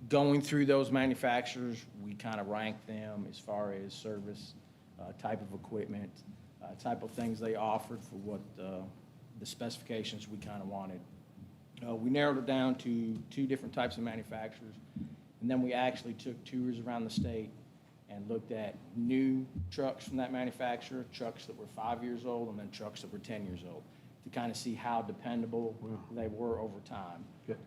S9: Going through those manufacturers, we kind of ranked them as far as service, type of equipment, type of things they offered for what the specifications we kind of wanted. We narrowed it down to 2 different types of manufacturers, and then we actually took tours around the state and looked at new trucks from that manufacturer, trucks that were 5 years old, and then trucks that were 10 years old, to kind of see how dependable they were over time.
S1: Good.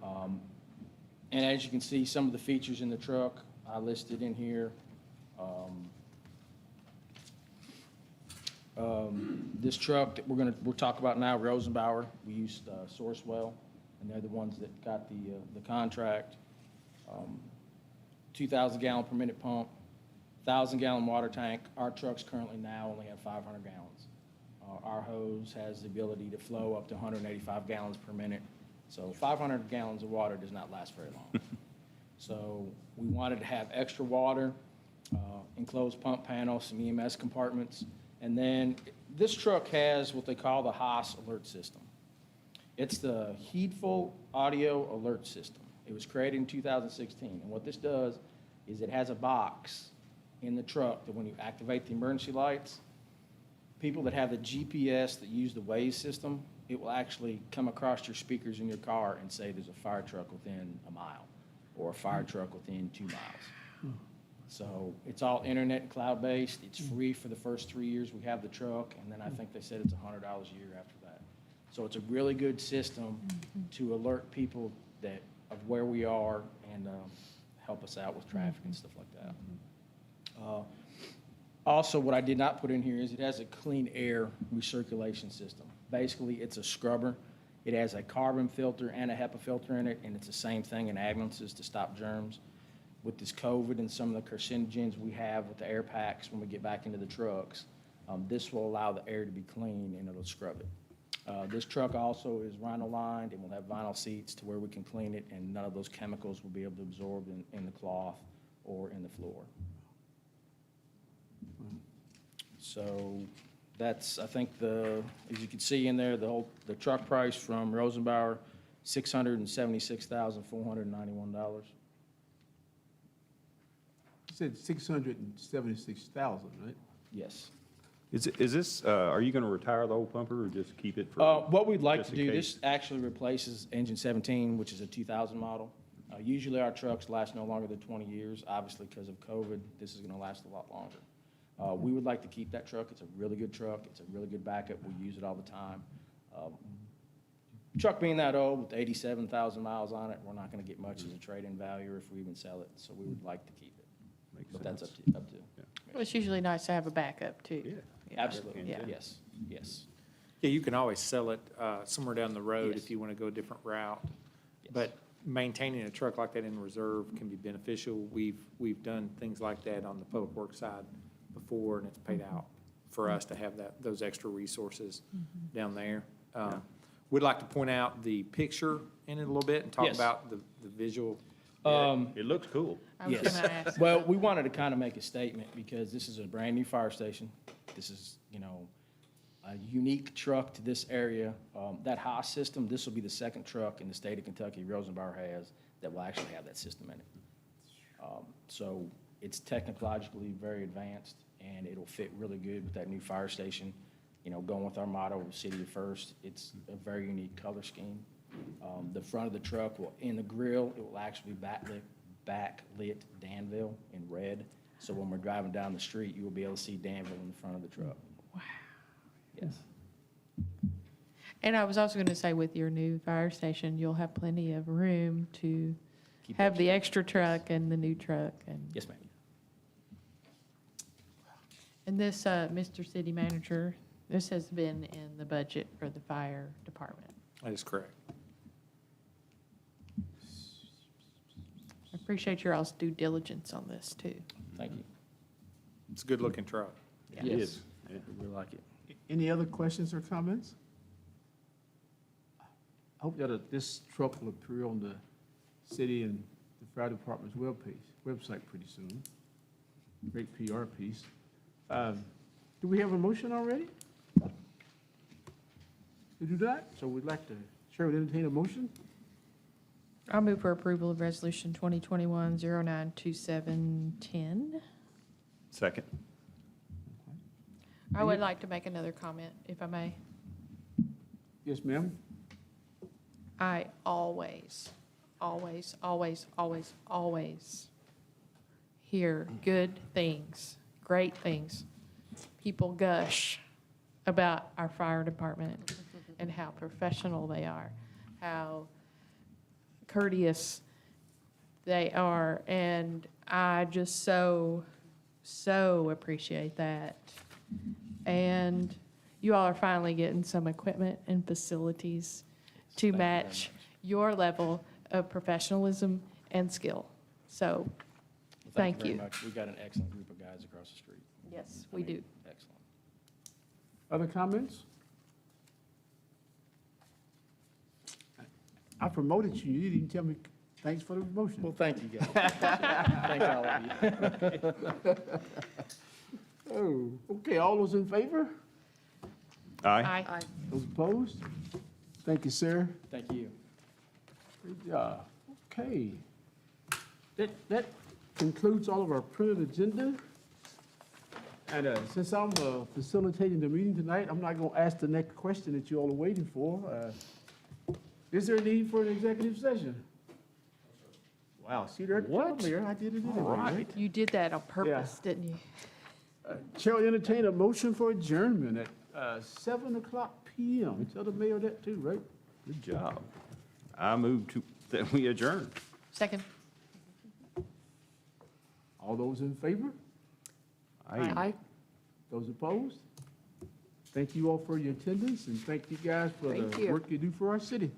S9: And as you can see, some of the features in the truck I listed in here. This truck that we'll talk about now, Rosenbauer, we used Sourcewell, and they're the ones that got the contract. 2,000 gallon per minute pump, 1,000-gallon water tank. Our trucks currently now only have 500 gallons. Our hose has the ability to flow up to 185 gallons per minute. So 500 gallons of water does not last very long. So we wanted to have extra water, enclosed pump panel, some EMS compartments. And then this truck has what they call the Haas alert system. It's the Heedful Audio Alert System. It was created in 2016. And what this does is it has a box in the truck that when you activate the emergency lights, people that have the GPS that use the Waze system, it will actually come across your speakers in your car and say there's a fire truck within a mile or a fire truck within 2 miles. So it's all internet and cloud-based. It's free for the first 3 years we have the truck, and then I think they said it's $100 a year after that. So it's a really good system to alert people of where we are and help us out with traffic and stuff like that. Also, what I did not put in here is it has a clean air recirculation system. Basically, it's a scrubber. It has a carbon filter and a HEPA filter in it, and it's the same thing in ambulances to stop germs. With this COVID and some of the carcinogens we have with the air packs when we get back into the trucks, this will allow the air to be clean and it'll scrub it. This truck also is rhino lined and will have vinyl seats to where we can clean it, and none of those chemicals will be able to absorb in the cloth or in the floor. So that's, I think as you can see in there, the truck price from Rosenbauer, $676,491.
S1: You said 676,000, right?
S9: Yes.
S2: Is this, are you going to retire the old pumper or just keep it for?
S9: What we'd like
S2: just
S9: to
S2: in
S9: do,
S2: case?
S9: this actually replaces engine 17, which is a 2000 model. Usually our trucks last no longer than 20 years. Obviously, because of COVID, this is going to last a lot longer. We would like to keep that truck. It's a really good truck. It's a really good backup. We use it all the time. Truck being that old with 87,000 miles on it, we're not going to get much as a trade-in value if we even sell it. So we would like to keep it.
S2: Makes
S9: But that's
S2: sense.
S9: up to.
S3: Well, it's usually nice to have a backup, too.
S2: Yeah.
S9: Absolutely,
S3: Yeah.
S9: yes, yes.
S11: Yeah, you can always sell it somewhere down the road
S9: Yes.
S11: if you want to go a different route.
S9: Yes.
S11: But maintaining a truck like that in reserve can be beneficial. We've done things like that on the public works side before, and it's paid out for us to have those extra resources down there. We'd like to point out the picture in it a little bit and talk
S9: Yes.
S11: about the visual.
S2: It looks cool.
S3: I was
S9: Yes.
S3: going to ask.
S9: Well, we wanted to kind of make a statement because this is a brand-new fire station. This is, a unique truck to this area. That Haas system, this will be the second truck in the state of Kentucky Rosenbauer has that will actually have that system in it. So it's technologically very advanced, and it'll fit really good with that new fire station. Going with our motto, City First, it's a very unique color scheme. The front of the truck in the grill, it will actually be backlit Danville in red. So when we're driving down the street, you will be able to see Danville in the front of the truck. Wow. Yes.
S3: And I was also going to say, with your new fire station, you'll have plenty of room to
S9: Keep
S3: have the extra truck and the new truck. And
S9: Yes, ma'am.
S3: And this, Mr. City Manager, this has been in the budget for the fire department.
S11: That is correct.
S3: I appreciate your all's due diligence on this, too.
S9: Thank you.
S11: It's a good-looking truck.
S2: It is. Yeah.
S9: We really like it.
S1: Any other questions or comments? I hope that this truck will appear on the city and the fire department's website pretty soon. Great PR piece. Do we have a motion already? To do that? So we'd like to, Chair would entertain a motion?
S3: I'll move for approval of Resolution 2021-092710.
S2: Second.
S3: I would like to make another comment, if I may.
S1: Yes, ma'am?
S3: I always, always, always, always, always hear good things, great things. People gush about our fire department and how professional they are, how courteous they are, and I just so appreciate that. And you all are finally getting some equipment and facilities to match your level of professionalism and skill. So, thank
S9: very
S3: you.
S9: much. We've got an excellent group of guys across the street.
S3: Yes,
S9: I
S3: we
S9: mean,
S3: do.
S9: Excellent.
S1: Other comments? I promoted you. You didn't even tell me thanks for the promotion.
S9: Well, thank you, guys. Thank all of you.
S1: Oh, okay, all those in favor?
S2: Aye.
S3: Aye.
S1: Those opposed? Thank you, sir.
S9: Thank you.
S1: Good job. Okay. That concludes all of our printed agenda. And since I'm facilitating the meeting tonight, I'm not going to ask the next question that you all are waiting for. Is there a need for an executive session? Wow, see there, earlier, I did it anyway, right?
S3: You did that on purpose, didn't you?
S1: Chair will entertain a motion for adjournment at 7:00 PM. Tell the mayor that too, right?
S2: Good job. I move that we adjourn.
S3: Second.
S1: All those in favor?
S3: Aye.
S1: Those opposed? Thank you all for your attendance, and thank you guys for
S7: Thank
S1: the
S7: you.
S1: work you do for our city.